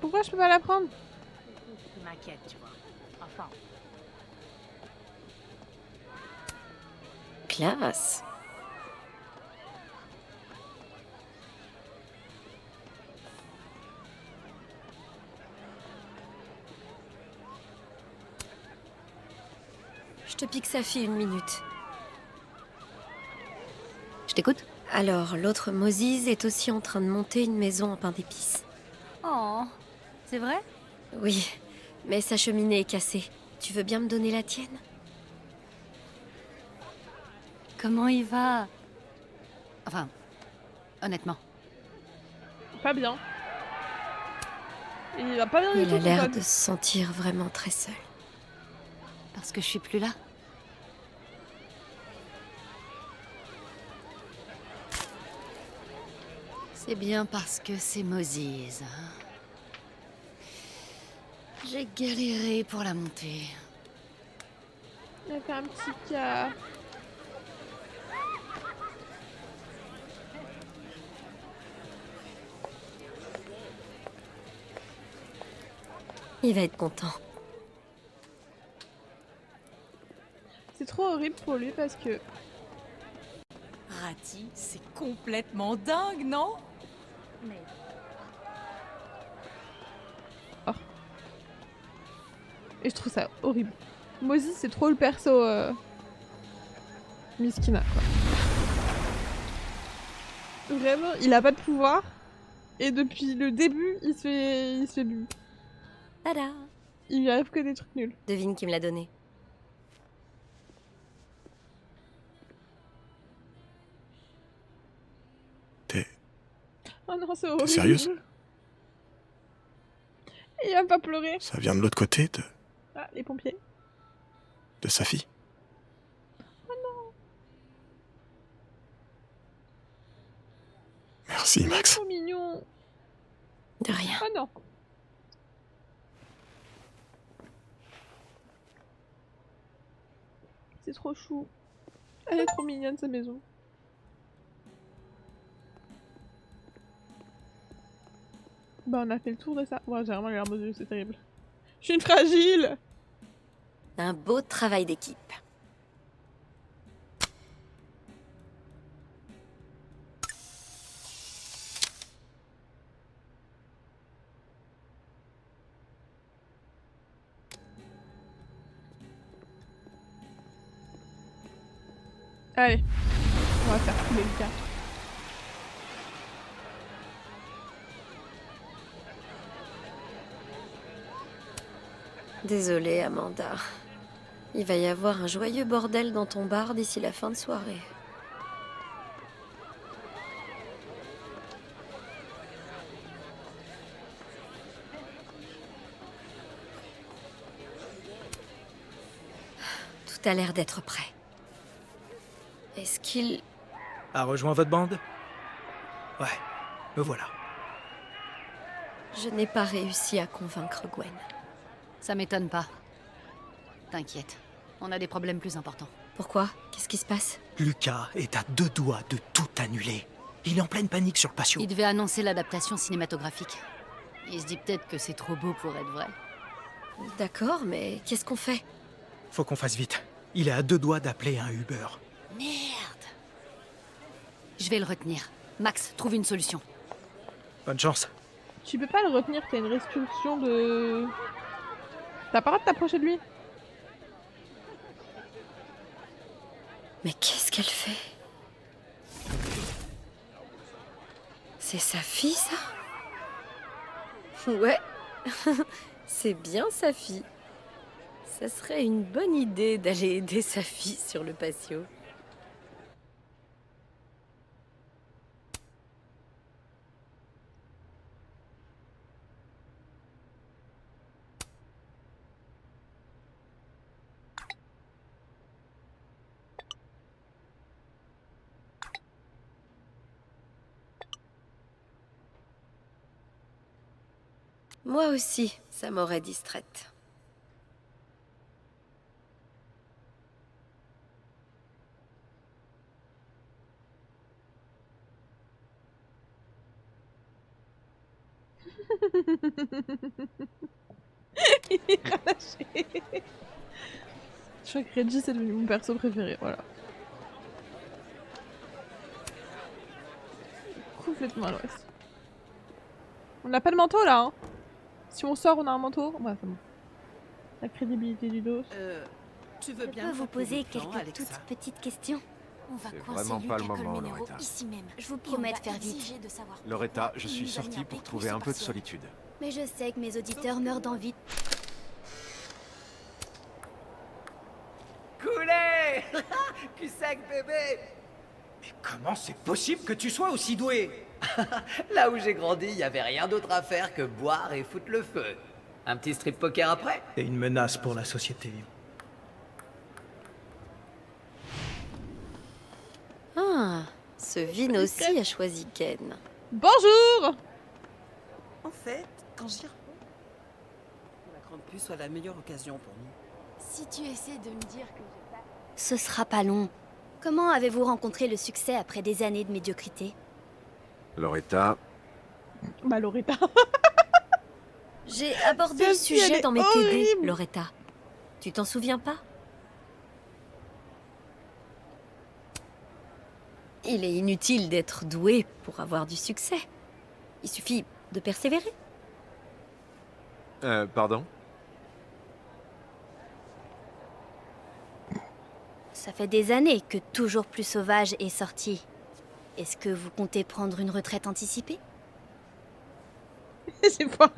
Pourquoi je peux pas la prendre? Je m'inquiète, tu vois. Enfin. Classe. Je te pique sa fille une minute. Je t'écoute? Alors, l'autre Moses est aussi en train de monter une maison en pain d'épices. Oh, c'est vrai? Oui, mais sa cheminée est cassée. Tu veux bien me donner la tienne? Comment il va? Enfin, honnêtement. Pas bien. Il va pas bien du Il tout, a ton l'air pote. de se sentir vraiment très seul. Parce que je suis plus là. C'est bien parce que c'est Moses. Hein. J'ai galéré pour la monter. Il a fait un petit cas. Il va être content. C'est trop horrible pour lui parce que... Rati, c'est complètement dingue, non? Et je trouve ça horrible. Moses, c'est trop le perso... Miskina, quoi. Vraiment, il a pas de pouvoir. Et depuis le début, il se fait bu. Tada! Il lui arrive que des trucs nuls. Devine qui me l'a donné. Oh non, c'est horrible. sérieuse? Il va pas pleurer. Ça vient de l'autre côté Ah, les pompiers. de sa fille. Oh non. Merci, Il est Max. trop mignon. De rien. Oh non. C'est trop chou. Elle est trop mignonne, sa maison. Bah on a fait le tour de ça. Ouais, j'ai vraiment les larmes aux yeux, c'est terrible. Je suis une fragile. Un beau travail d'équipe. Allez, on va faire couler le cas. Désolée, Amanda. Il va y avoir un joyeux bordel dans ton bar d'ici la fin de soirée. Tout a l'air d'être prêt. Est-ce qu'il... A rejoint votre bande? Ouais, me voilà. Je n'ai pas réussi à convaincre Gwen. Ça m'étonne pas. T'inquiète, on a des problèmes plus importants. Pourquoi? Qu'est-ce qui se passe? Lucas est à 2 doigts de tout annuler. Il est en pleine panique sur le patio. Il devait annoncer l'adaptation cinématographique. Il se dit peut-être que c'est trop beau pour être vrai. D'accord, mais qu'est-ce qu'on fait? Faut qu'on fasse vite. Il est à 2 doigts d'appeler un Uber. Merde! Je vais le retenir. Max, trouve une solution. Bonne chance. Tu peux pas le retenir, t'as une restriction de... T'as pas le droit de t'approcher de lui. Mais qu'est-ce qu'elle fait? C'est sa fille, ça? Ouais, c'est bien sa fille. Ça serait une bonne idée d'aller aider sa fille sur le patio. Moi aussi, ça m'aurait distraite. Il est relâché. Je crois que Reggie c'est devenu mon perso préféré, voilà. Complètement à l'ouest. On n'a pas de manteau là, hein. Si on sort, on a un manteau. Ouais, c'est bon. La crédibilité du dos. Tu veux Je bien peux vous m'appeler poser du temps, quelques Alexa? toutes petites questions? On va C'est coincer vraiment pas le Lucas moment, Colmenero Loretta. ici même. Je vous Et on promets va de faire vite. exiger de savoir Loretta, pourquoi je il suis nous a sorti mis pour pic trouver plus un peu de partiel. solitude. Mais je sais que mes auditeurs meurent d'envie. Coulé Cul-sec, bébé. Mais comment c'est possible que tu sois aussi doué? Là où j'ai grandi, il n'y avait rien d'autre à faire que boire et foutre le feu. Un petit strip poker après? T'es une menace pour la société. Ah, ce Vin aussi a choisi Ken. Bonjour! En fait, quand j'y repense, la grande puce soit la meilleure occasion pour nous. Si tu essaies de me dire que j'ai pas... Ce sera pas long. Comment avez-vous rencontré le succès après des années de médiocrité? Loretta, Bah Loretta. J'ai abordé le Celle-ci, elle sujet est dans mes TD, horrible. Loretta. Tu t'en souviens pas? Il est inutile d'être doué pour avoir du succès. Il suffit de persévérer. pardon? Ça fait des années que Toujours plus sauvage est sorti. Est-ce que vous comptez prendre une retraite anticipée? J'ai foiré.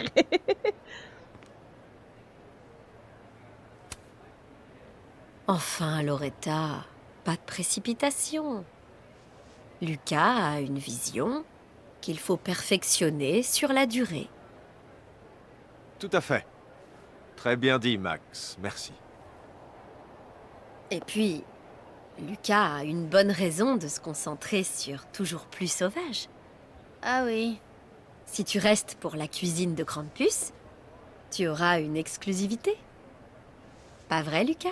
Enfin, Loretta, pas de précipitation. Lucas a une vision qu'il faut perfectionner sur la durée. Tout à fait. Très bien dit, Max. Merci. Et puis, Lucas a une bonne raison de se concentrer sur Toujours plus sauvage. Ah oui. Si tu restes pour la cuisine de Grande Puce, tu auras une exclusivité. Pas vrai, Lucas?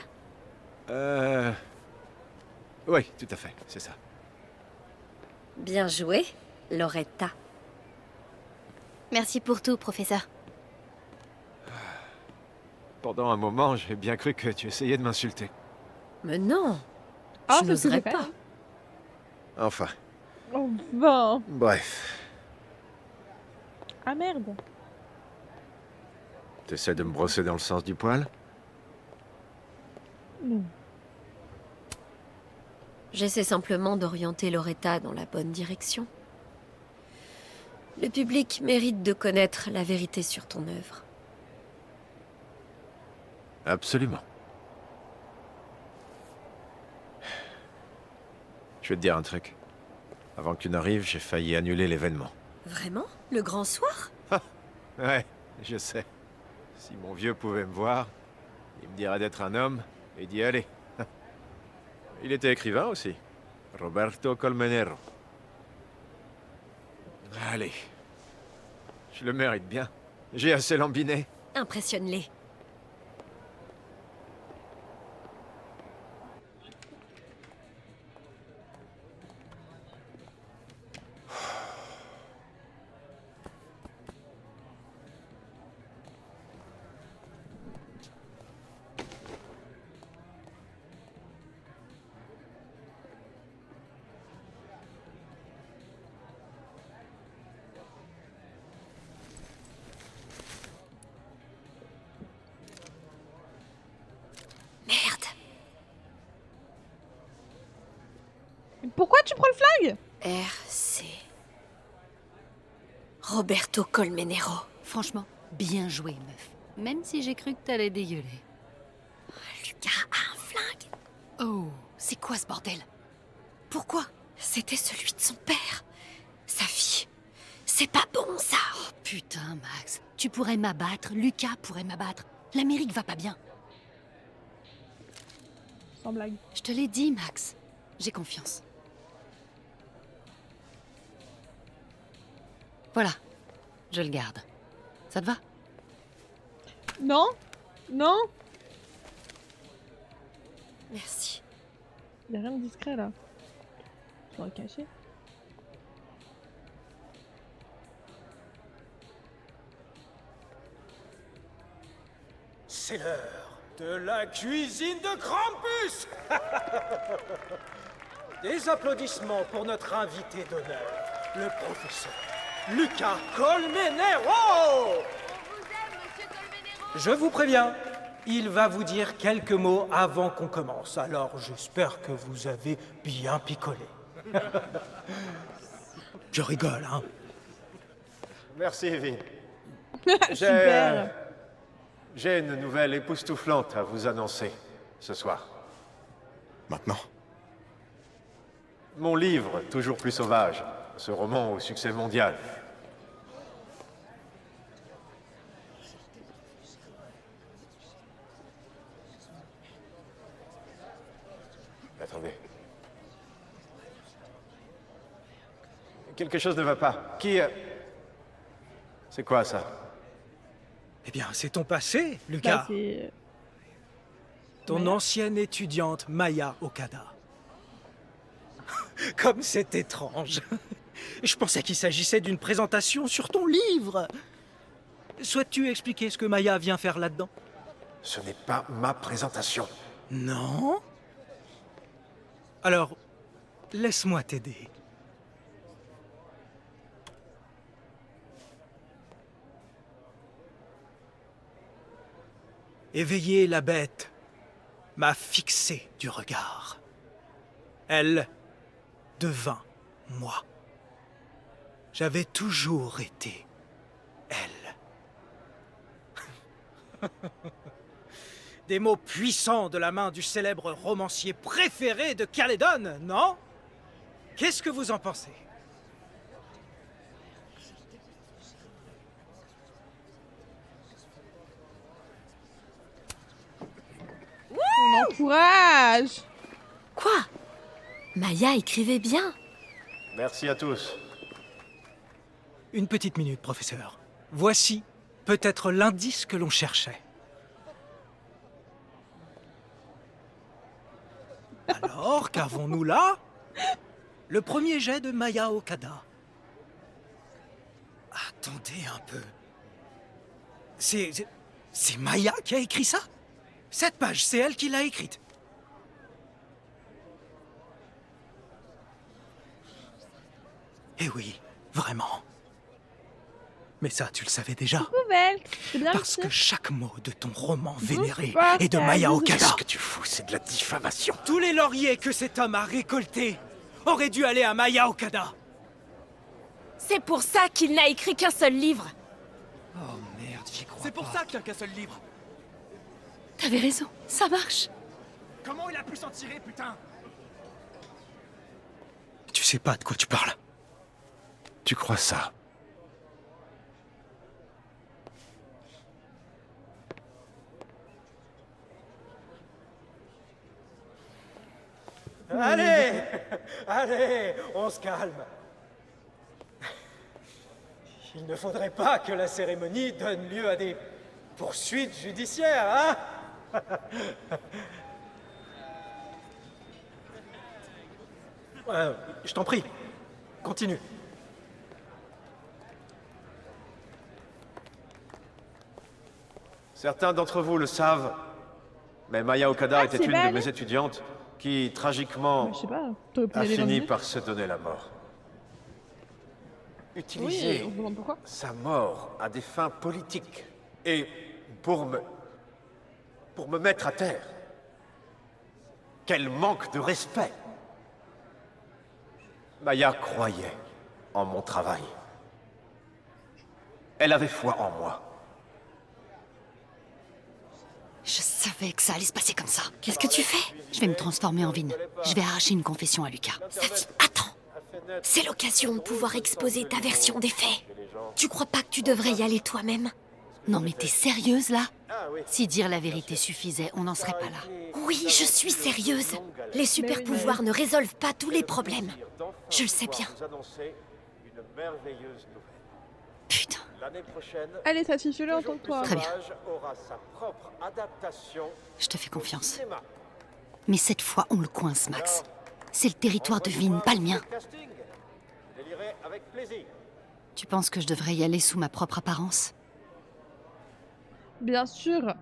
Oui, tout à fait, c'est ça. Bien joué, Loretta. Merci pour tout, professeur. Pendant un moment, j'ai bien cru que tu essayais de m'insulter. Mais non, Ah, je c'est ce que n'oserais j'ai fait. pas. Enfin, Oh, ben. bref. Ah merde. T'essaies de me brosser dans le sens du poil? Non. J'essaie simplement d'orienter Loretta dans la bonne direction. Le public mérite de connaître la vérité sur ton œuvre. Absolument. Je vais te dire un truc. Avant que tu n'arrives, j'ai failli annuler l'événement. Vraiment? Le grand soir? Ouais, je sais. Si mon vieux pouvait me voir, il me dirait d'être un homme et d'y aller. Il était écrivain aussi. Roberto Colmenero. Allez. Je le mérite bien. J'ai assez lambiné. Impressionne-les. Merde. Pourquoi tu prends le flag? RC. Roberto Colmenero. Franchement, bien joué, meuf. Même si j'ai cru que t'allais dégueuler. Lucas a un flingue. Oh, c'est quoi ce bordel? Pourquoi? C'était celui de son père. Sa fille. C'est pas bon, ça. Oh putain, Max. Tu pourrais m'abattre, Lucas pourrait m'abattre. L'Amérique va pas bien. Sans blague. Je te l'ai dit, Max. J'ai confiance. Voilà. Je le garde. Ça te va? Non? Non? Merci. Y'a rien de discret là. Je l'aurais caché. C'est l'heure de la cuisine de Krampus. Des applaudissements pour notre invité d'honneur, le professeur Lucas Colmenero. Je vous préviens, il va vous dire quelques mots avant qu'on commence, alors j'espère que vous avez bien picolé. Je rigole, hein. Merci, Evie. Super. J'ai une nouvelle époustouflante à vous annoncer ce soir. Maintenant? Mon livre, Toujours plus sauvage, ce roman au succès mondial. Attendez. Quelque chose ne va pas. Qui... C'est quoi ça? Eh bien, c'est ton passé, Lucas. Bah, c'est... Ton ancienne étudiante Maya Okada. Comme c'est étrange. Je pensais qu'il s'agissait d'une présentation sur ton livre. Souhaites-tu expliquer ce que Maya vient faire là-dedans? Ce n'est pas ma présentation. Non? Alors, laisse-moi t'aider. Éveiller la bête m'a fixé du regard. Elle devint moi. J'avais toujours été elle. Des mots puissants de la main du célèbre romancier préféré de Calédon, non? Qu'est-ce que vous en pensez? On encourage. Quoi? Maya écrivait bien. Merci à tous. Une petite minute, professeur. Voici peut-être l'indice que l'on cherchait. Alors, qu'avons-nous là? Le premier jet de Maya Okada. Attendez un peu. C'est Maya qui a écrit ça? Cette page, c'est elle qui l'a écrite. Eh oui, vraiment. Mais ça, tu le savais déjà. Poubelle, c'est bien Parce le que chaque mot de ton roman vénéré pas est de ça, Maya vous- Okada. Qu'est-ce que tu fous? C'est de la diffamation. Tous les lauriers que cet homme a récoltés auraient dû aller à Maya Okada. C'est pour ça qu'il n'a écrit qu'un seul livre. Oh merde, j'y crois. C'est pour ça qu'il n'y a qu'un seul livre. T'avais raison, ça marche. Comment il a pu s'en tirer, putain? Tu sais pas de quoi tu parles. Tu crois ça? Allez, allez, on se calme. Il ne faudrait pas que la cérémonie donne lieu à des poursuites judiciaires, hein? Je t'en prie, continue. Certains d'entre vous le savent, mais Maya Okada était c'est une belle. de mes étudiantes qui, tragiquement, Je sais pas, t'aurais pu a aller dans fini le par se donner la mort. Oui, Utiliser on se demande pourquoi. sa mort à des fins politiques et pour me mettre à terre. Quel manque de respect! Maya croyait en mon travail. Elle avait foi en moi. Je savais que ça allait se passer comme ça. Qu'est-ce que tu fais? Je vais me transformer en Vin. Je vais arracher une confession à Lucas. Safi, attends. C'est l'occasion de pouvoir exposer ta version des faits. Tu crois pas que tu devrais y aller toi-même? Non mais t'es sérieuse là? Si dire la vérité suffisait, on n'en serait pas là. Oui, je suis sérieuse. Les super pouvoirs ne résolvent pas tous les problèmes. Je le sais bien. Putain. Allez, ça fiche-le en tant que toi. Très bien. Je te fais confiance. Mais cette fois, on le coince, Max. C'est le territoire de Vin, pas le mien. Tu penses que je devrais y aller sous ma propre apparence? Bien sûr.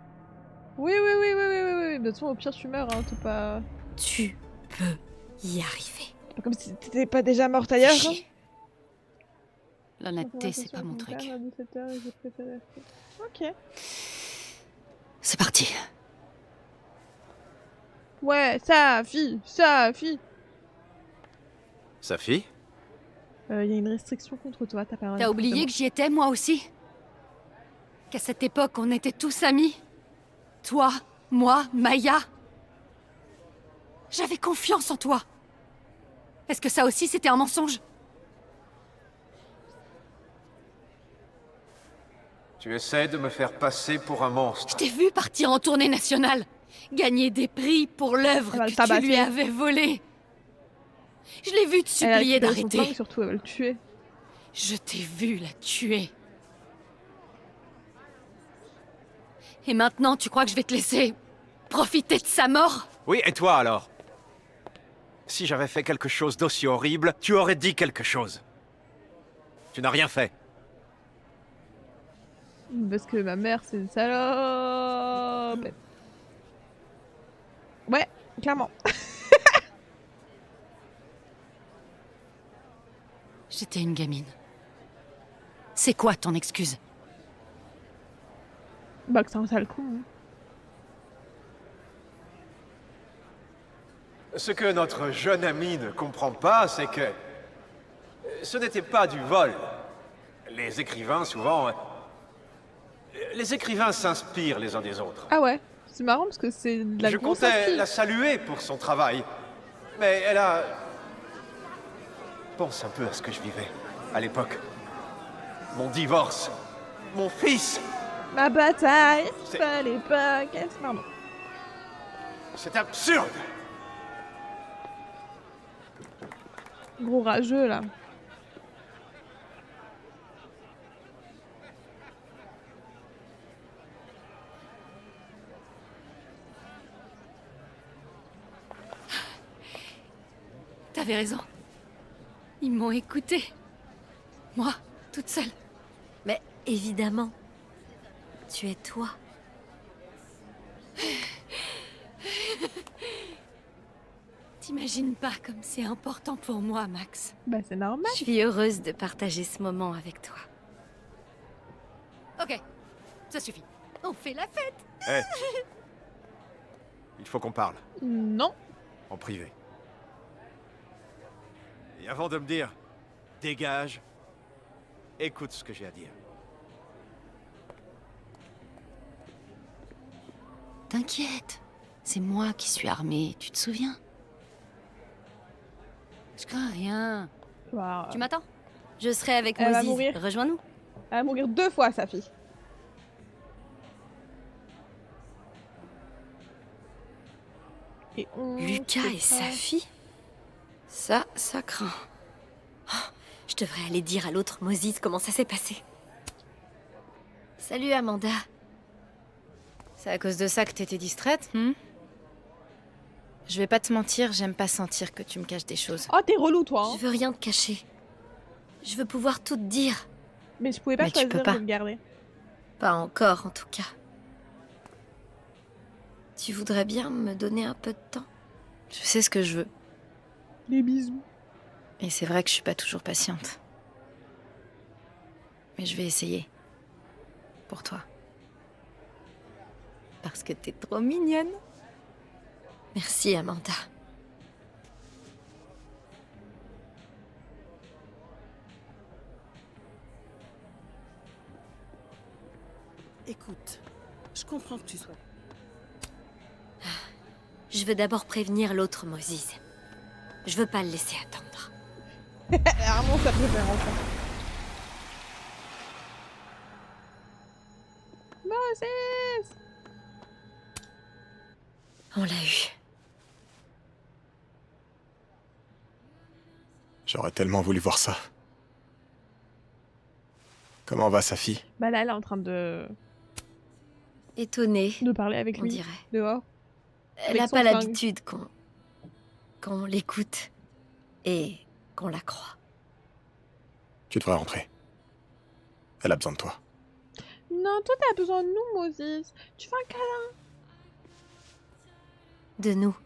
Oui, oui, oui, oui, oui, oui, oui. De toute façon, au pire, tu meurs, hein, t'es pas... Tu peux y arriver. C'est pas comme si t'étais pas déjà morte ailleurs. Hein. L'honnêteté, c'est pas mon truc. Ok. C'est parti. Ouais, Safi, Safi. Sa fille? Y a une restriction contre toi, t'as pas... T'as oublié que j'y étais, moi aussi? Qu'à cette époque, on était tous amis? Toi, moi, Maya. J'avais confiance en toi. Est-ce que ça aussi, c'était un mensonge? Tu essaies de me faire passer pour un monstre. Je t'ai vu partir en tournée nationale, gagner des prix pour l'œuvre Elle va le que tu tabasser. lui avais volée. Je l'ai vu te supplier d'arrêter. Surtout, elle va le tuer. Je t'ai vu la tuer. Et maintenant, tu crois que je vais te laisser profiter de sa mort? Oui, et toi alors? Si j'avais fait quelque chose d'aussi horrible, tu aurais dit quelque chose. Tu n'as rien fait. Parce que ma mère, c'est une salope. Ouais, clairement. J'étais une gamine. C'est quoi ton excuse? Bah que c'est un sale con. Hein. Ce que notre jeune ami ne comprend pas, c'est que ce n'était pas du vol. Les écrivains, souvent... Les écrivains s'inspirent les uns des autres. Ah ouais, c'est marrant parce que c'est de la Je grosse comptais inspi. la saluer pour son travail. Mais elle a... Pense un peu à ce que je vivais à l'époque. Mon divorce. Mon fils. Ma bataille, fallait pas qu'elle se marre. C'est absurde. Gros rageux là. T'avais raison. Ils m'ont écouté. Moi, toute seule. Évidemment. Tu es toi. T'imagines pas comme c'est important pour moi, Max. Bah c'est normal. Je suis heureuse de partager ce moment avec toi. Ok, ça suffit. On fait la fête. Hé. Il faut qu'on parle. Non. En privé. Et avant de me dire « dégage », écoute ce que j'ai à dire. T'inquiète, c'est moi qui suis armée, tu te souviens? Je crains rien. Wow. Tu m'attends? Je serai avec Elle va Moses. mourir. Rejoins-nous. Elle va mourir 2 fois, sa fille. Et Lucas et sa fille? Ça craint. Oh, je devrais aller dire à l'autre Moses comment ça s'est passé. Salut Amanda. C'est à cause de ça que t'étais distraite, Je vais pas te mentir, j'aime pas sentir que tu me caches des choses. Oh, t'es relou, toi. Je veux rien te cacher. Je veux pouvoir tout te dire. Mais je pouvais pas Mais tu choisir peux pas. de le garder. Pas encore, en tout cas. Tu voudrais bien me donner un peu de temps? Je sais ce que je veux. Les bisous. Et c'est vrai que je suis pas toujours patiente. Mais je vais essayer. Pour toi. Parce que t'es trop mignonne. Merci, Amanda. Écoute, je comprends que tu sois... Je veux d'abord prévenir l'autre Moses. Je veux pas le laisser attendre. Armand, ça préférence. Moses! On l'a eu. J'aurais tellement voulu voir ça. Comment va sa fille? Bah là, elle est en train de Étonnée, parler avec on lui. dirait. Dehors. Elle Avec n'a son pas flingue. l'habitude qu'on l'écoute et qu'on la croit. Tu devrais rentrer. Elle a besoin de toi. Non, toi, t'as besoin de nous, Moses. Tu fais un câlin. De nous.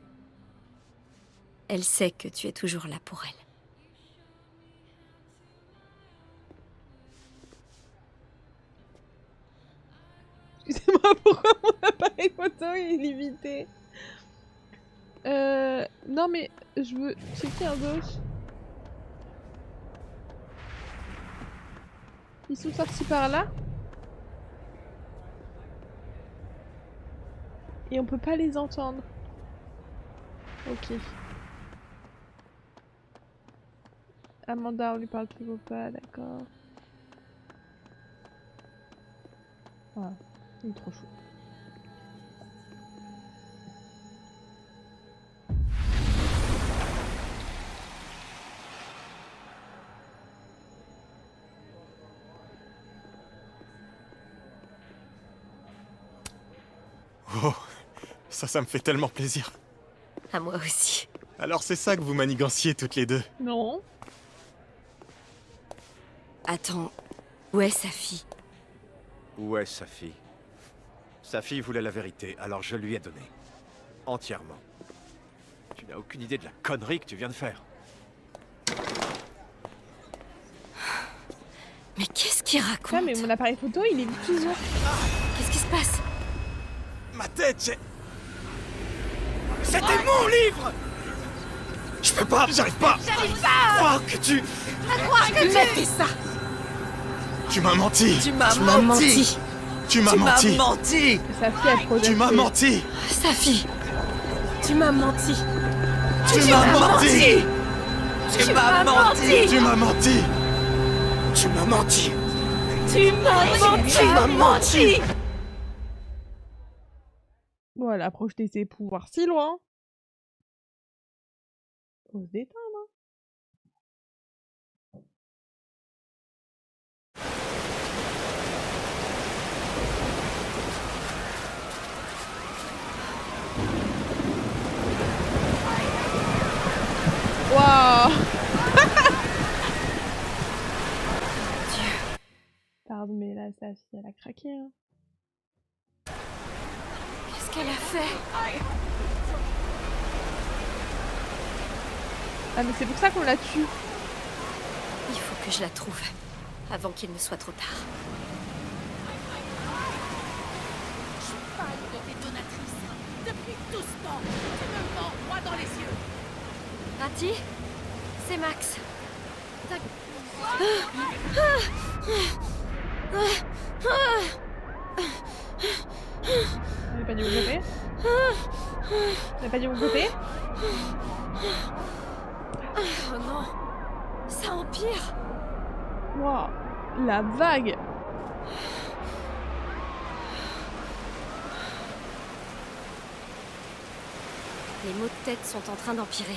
Elle sait que tu es toujours là pour elle. Excusez-moi, pourquoi mon appareil photo est limité? Non, mais je veux checker un dos. Ils sont sortis par là. Et on peut pas les entendre. Ok. Amanda, on lui parle toujours pas, d'accord. Ah, il est trop chaud. Oh, ça me fait tellement plaisir. À moi aussi. Alors c'est ça que vous maniganciez toutes les deux? Non. Attends, où est sa fille? Où est sa fille? Sa fille voulait la vérité, alors je lui ai donné. Entièrement. Tu n'as aucune idée de la connerie que tu viens de faire. Mais qu'est-ce qu'il raconte? Putain, mais mon appareil photo, il est toujours... Qu'est-ce qui se passe? Ma tête, j'ai... C'était mon livre! Je peux pas, j'arrive pas! J'arrive pas Croire que tu... à croire que m'as tu... fait ça! Tu m'as menti! Tu m'as menti. Tu m'as menti! menti. Sa fille, elle projette. Tu m'as menti! Sa fille! Tu m'as menti! Tu m'as menti! Tu m'as menti. Tu m'as menti! Tu m'as menti! Tu m'as menti. Bon, elle a projeté ses pouvoirs si loin. Faut se détendre, hein. Waouh. Pardon, mais là, Elle a craqué. Hein. Qu'est-ce qu'elle a fait? Ah mais c'est pour ça qu'on la tue. Il faut que je la trouve, avant qu'il ne soit trop tard. Je suis pas une de tes donatrices. Depuis tout ce temps, tu me mens droit dans les yeux. Rati? C'est Max. Elle n'a pas dit où côté. Elle n'a pas dit où côté. Oh non, ça empire. Wow, la vague. Les maux de tête sont en train d'empirer.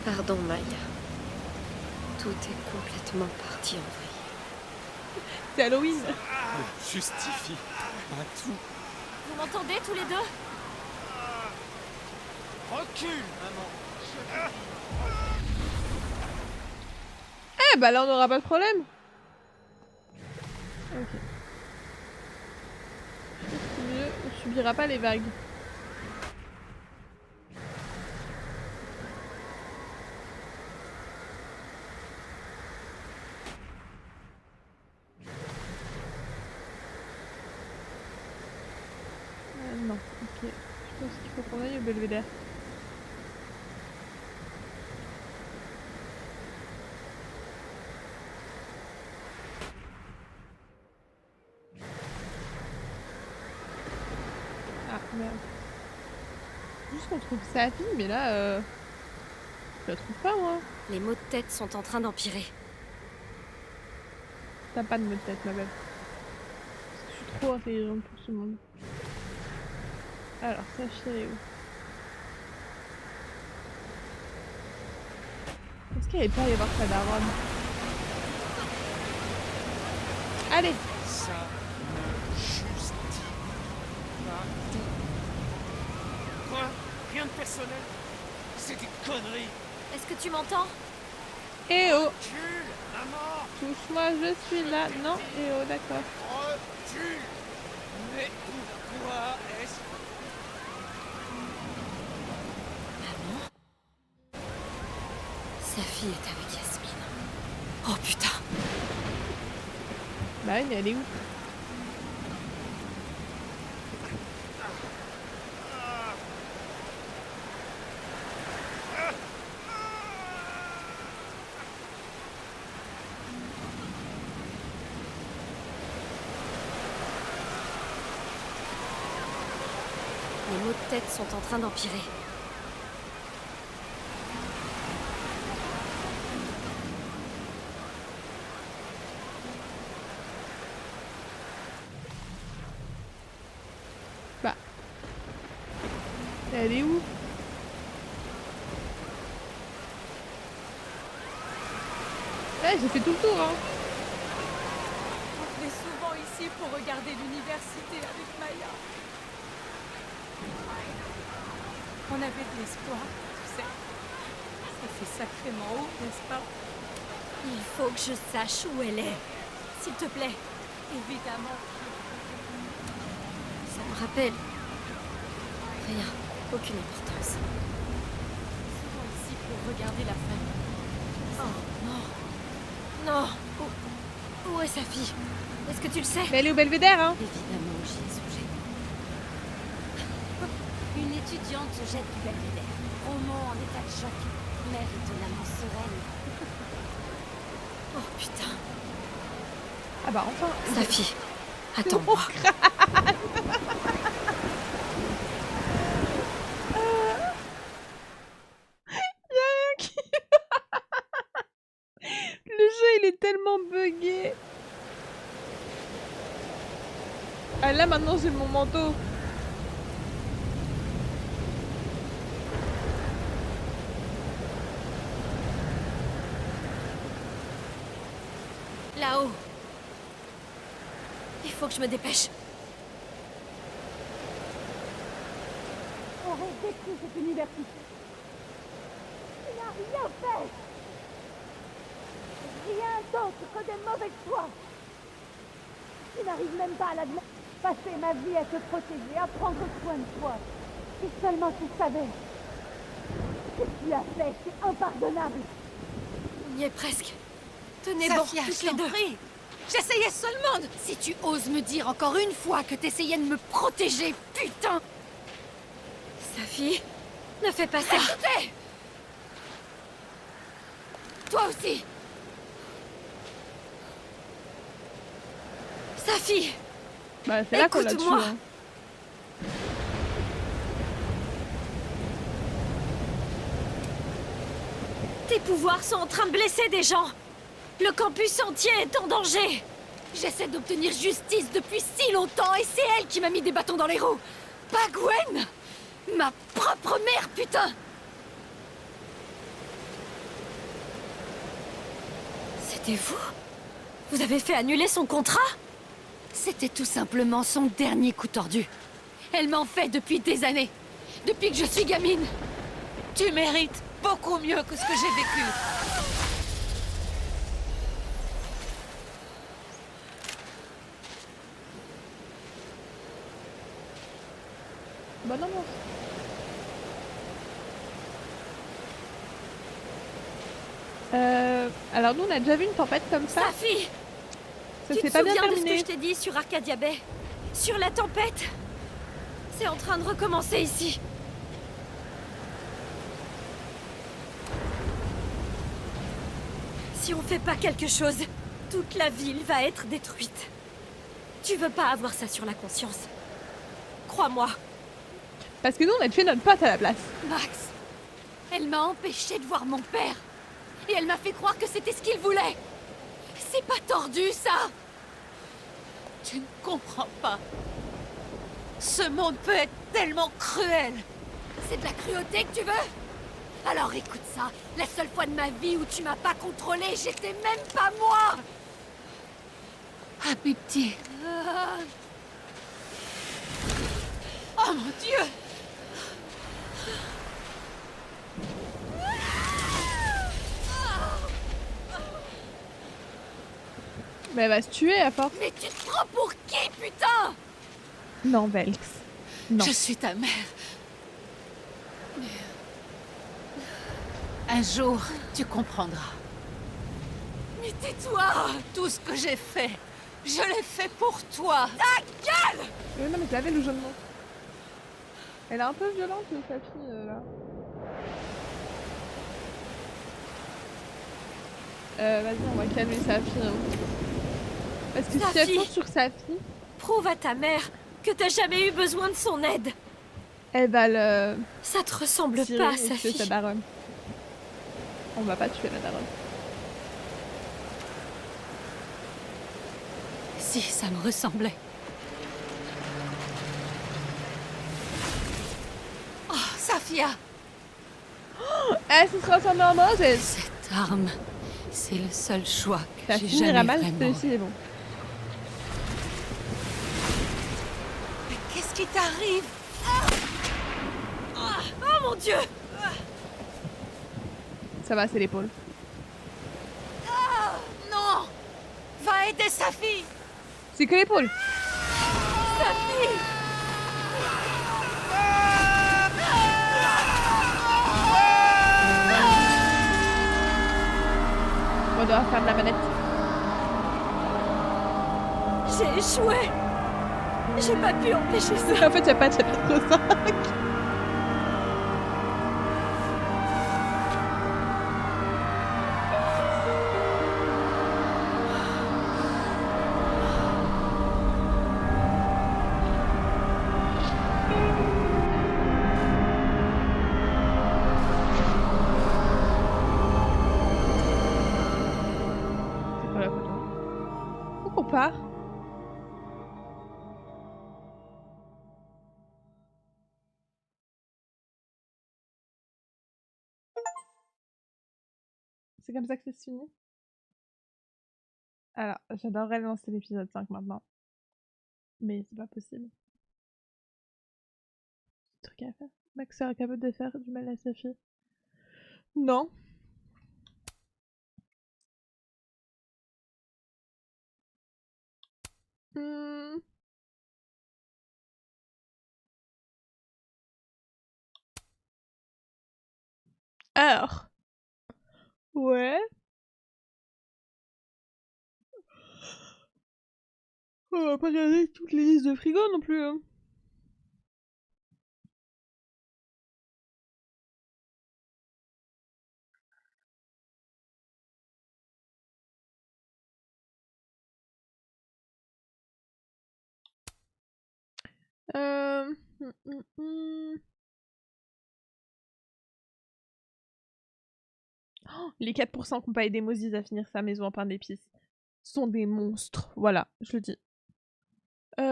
Pardon, Maya. Tout est complètement parti en vrille. C'est Halloween. Me justifie pas tout. Vous m'entendez tous les deux? Recule, maman. Eh bah là on n'aura pas de problème. Ok. Je pense que mieux, on subira pas les vagues. Non, ok. Je pense qu'il faut qu'on aille au belvédère. Ah merde. Juste qu'on trouve sa fille, mais là, je la trouve pas moi. Les maux de tête sont en train d'empirer. T'as pas de mot de tête, ma belle. Parce que je suis trop intelligente pour ce monde. Alors, ça, je sais où. Est-ce qu'elle est pas allée voir sa daronne? Allez! Ça ne justifie pas tout. Quoi? Rien de personnel? C'est des conneries. Est-ce que tu m'entends? Eh oh! Recule, maman. Touche-moi, je suis là. Non, eh oh, d'accord. Recule. Mais pourquoi est-ce... Sa fille est avec Yasmine. Oh putain! Bah oui, mais elle est où? Les maux de tête sont en train d'empirer. Bah. Elle est où? Ouais, j'ai fait tout le tour, hein. On venait souvent ici pour regarder l'université avec Maya. On avait de l'espoir, tu sais. Ça fait sacrément haut, n'est-ce pas? Il faut que je sache où elle est. S'il te plaît. Évidemment. Ça me rappelle. Rien. Aucune importance. Souvent ici pour regarder la famille. Oh non. Non. Où est sa fille? Est-ce que tu le sais? Mais elle est au belvédère, hein. Évidemment, j'y ai songé. Une étudiante se jette du belvédère. Roman en état de choc. Mère étonnamment sereine. Oh putain. Ah bah enfin. Sa fille. Attends-moi. Le jeu il est tellement buggé. Ah là maintenant j'ai mon manteau. Là-haut. Il faut que je me dépêche. On reste détruit cette université. Il n'a rien fait. Rien d'autre que des mauvaises choix. Tu n'arrives même pas à l'admettre. Passer ma vie à te protéger, à prendre soin de toi. Si seulement tu savais. Ce que tu as fait, c'est impardonnable. On y est presque. Tenez Safia, bon, toutes je les t'en deux. prie. J'essayais seulement de... Si tu oses me dire encore une fois que t'essayais de me protéger, putain! Safi, ne fais pas ça. Arrêtez! Toi aussi. Safi! Bah, c'est là qu'on l'a tué. Écoute-moi. Hein. Tes pouvoirs sont en train de blesser des gens. Le campus entier est en danger. J'essaie d'obtenir justice depuis si longtemps et c'est elle qui m'a mis des bâtons dans les roues. Pas Gwen! Ma propre mère, putain! C'était vous? Vous avez fait annuler son contrat? C'était tout simplement son dernier coup tordu. Elle m'en fait depuis des années. Depuis que je suis gamine. Tu mérites beaucoup mieux que ce que j'ai vécu. Bonne ambiance. Alors nous on a déjà vu une tempête comme ça. Safi! Ça Tu s'est te pas bien souviens de ce que terminé. je t'ai dit sur Arcadia Bay? Sur la tempête? C'est en train de recommencer ici. Si on fait pas quelque chose, toute la ville va être détruite. Tu veux pas avoir ça sur la conscience. Crois-moi. Parce que nous on a tué notre pote à la place. Max, elle m'a empêché de voir mon père. Et elle m'a fait croire que c'était ce qu'il voulait. C'est pas tordu, ça. Tu ne comprends pas. Ce monde peut être tellement cruel. C'est de la cruauté que tu veux? Alors écoute ça. La seule fois de ma vie où tu m'as pas contrôlé, j'étais même pas moi. Habibti. Oh mon Dieu! Mais elle va se tuer à force. Mais tu te prends pour qui, putain? Non, Velx. Non. Je suis ta mère. Un jour, tu comprendras. Mais tais-toi! Tout ce que j'ai fait, je l'ai fait pour toi. Ta gueule! Non mais t'avais le jeu de mots. Elle est un peu violente sa fille là. Vas-y on va calmer sa fille. Hein. Parce que si elle fonce sur sa fille... Prouve à ta mère que t'as jamais eu besoin de son aide. Elle va le... Ça te ressemble tirer pas, et sa tuer fille. sa daronne. On va pas tuer la daronne. Si, ça me ressemblait. Oh, Safia! Elle se transforme en Moses! Cette arme, c'est le seul choix que Ça j'ai finira jamais mal, vraiment... celui-ci est bon. Mais qu'est-ce qui t'arrive? Oh mon Dieu! Ça va, c'est l'épaule. Ah, non! Va aider sa fille! C'est que l'épaule! Sa fille! On doit faire de la manette. J'ai échoué! J'ai pas pu empêcher ça! En fait, y'a pas de chapitre 5. On part. C'est comme ça que ça se finit. Alors, j'adorerais lancer l'épisode 5 maintenant. Mais c'est pas possible. Truc à faire. Max serait capable de faire du mal à sa fille. Non. Hmm. Alors. Ouais. On va pas regarder toutes les listes de frigo non plus. Hein. Euh... hum, hum, hum. Oh, les 4% qui n'ont pas aidé Moses à finir sa maison en pain d'épices sont des monstres. Voilà, je le dis. Il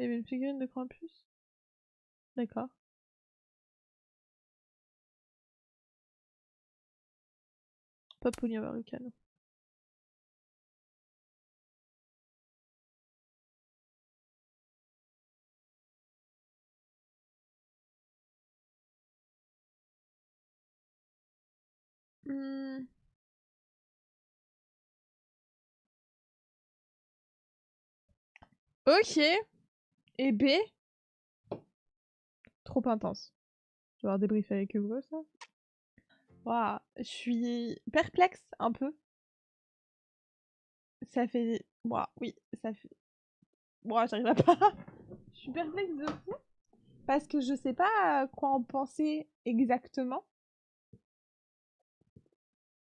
y avait une figurine de Krampus. D'accord. Pas Polyaméricaine. Hmm. Ok. Et B. Trop intense. Je vais avoir débriefé avec Hugo, ça. Waouh, je suis perplexe un peu. Ça fait... Waouh, oui, ça fait... Waouh, j'arrive pas. Je suis perplexe de fou. Parce que je sais pas quoi en penser exactement.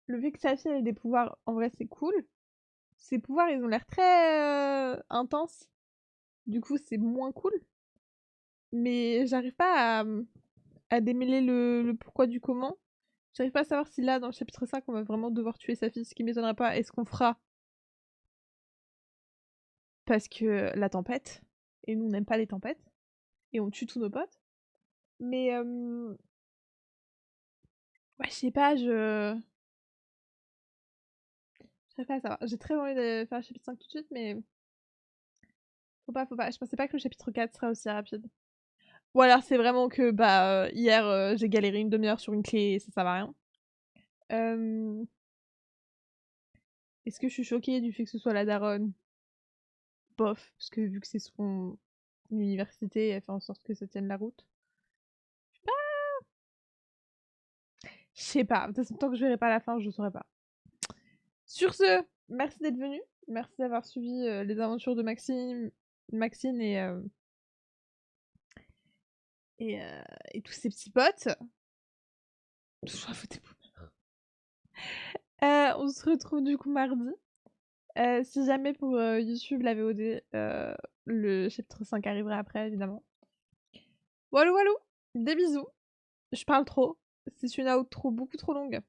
Le fait que sa fille ait des pouvoirs, en vrai, c'est cool. Ses pouvoirs, ils ont l'air très intenses. Du coup, c'est moins cool. Mais j'arrive pas à démêler le pourquoi du comment. J'arrive pas à savoir si là, dans le chapitre 5, on va vraiment devoir tuer sa fille, ce qui m'étonnerait pas. Est-ce qu'on fera parce que la tempête, et nous on n'aime pas les tempêtes, et on tue tous nos potes. Mais ouais, je sais pas, je sais pas, ça va. J'ai très envie de faire le chapitre 5 tout de suite, mais faut pas. Je pensais pas que le chapitre 4 serait aussi rapide. Ou alors c'est vraiment que bah hier j'ai galéré une demi-heure sur une clé et ça sert à rien. Est-ce que je suis choquée du fait que ce soit la daronne? Bof, parce que vu que c'est son université, elle fait en sorte que ça tienne la route. Je sais pas, de toute façon, tant que je verrai pas la fin, je saurai pas. Sur ce, merci d'être venu. Merci d'avoir suivi les aventures de Maxine et tous ses petits potes. Toujours à foutre des boomers. On se retrouve du coup mardi. Si jamais pour YouTube, la VOD, le chapitre 5 arrivera après, évidemment. Walou walou, des bisous. Je parle trop. C'est une outro beaucoup trop longue.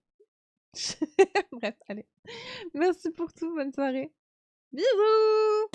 Bref, allez. Merci pour tout, bonne soirée. Bisous!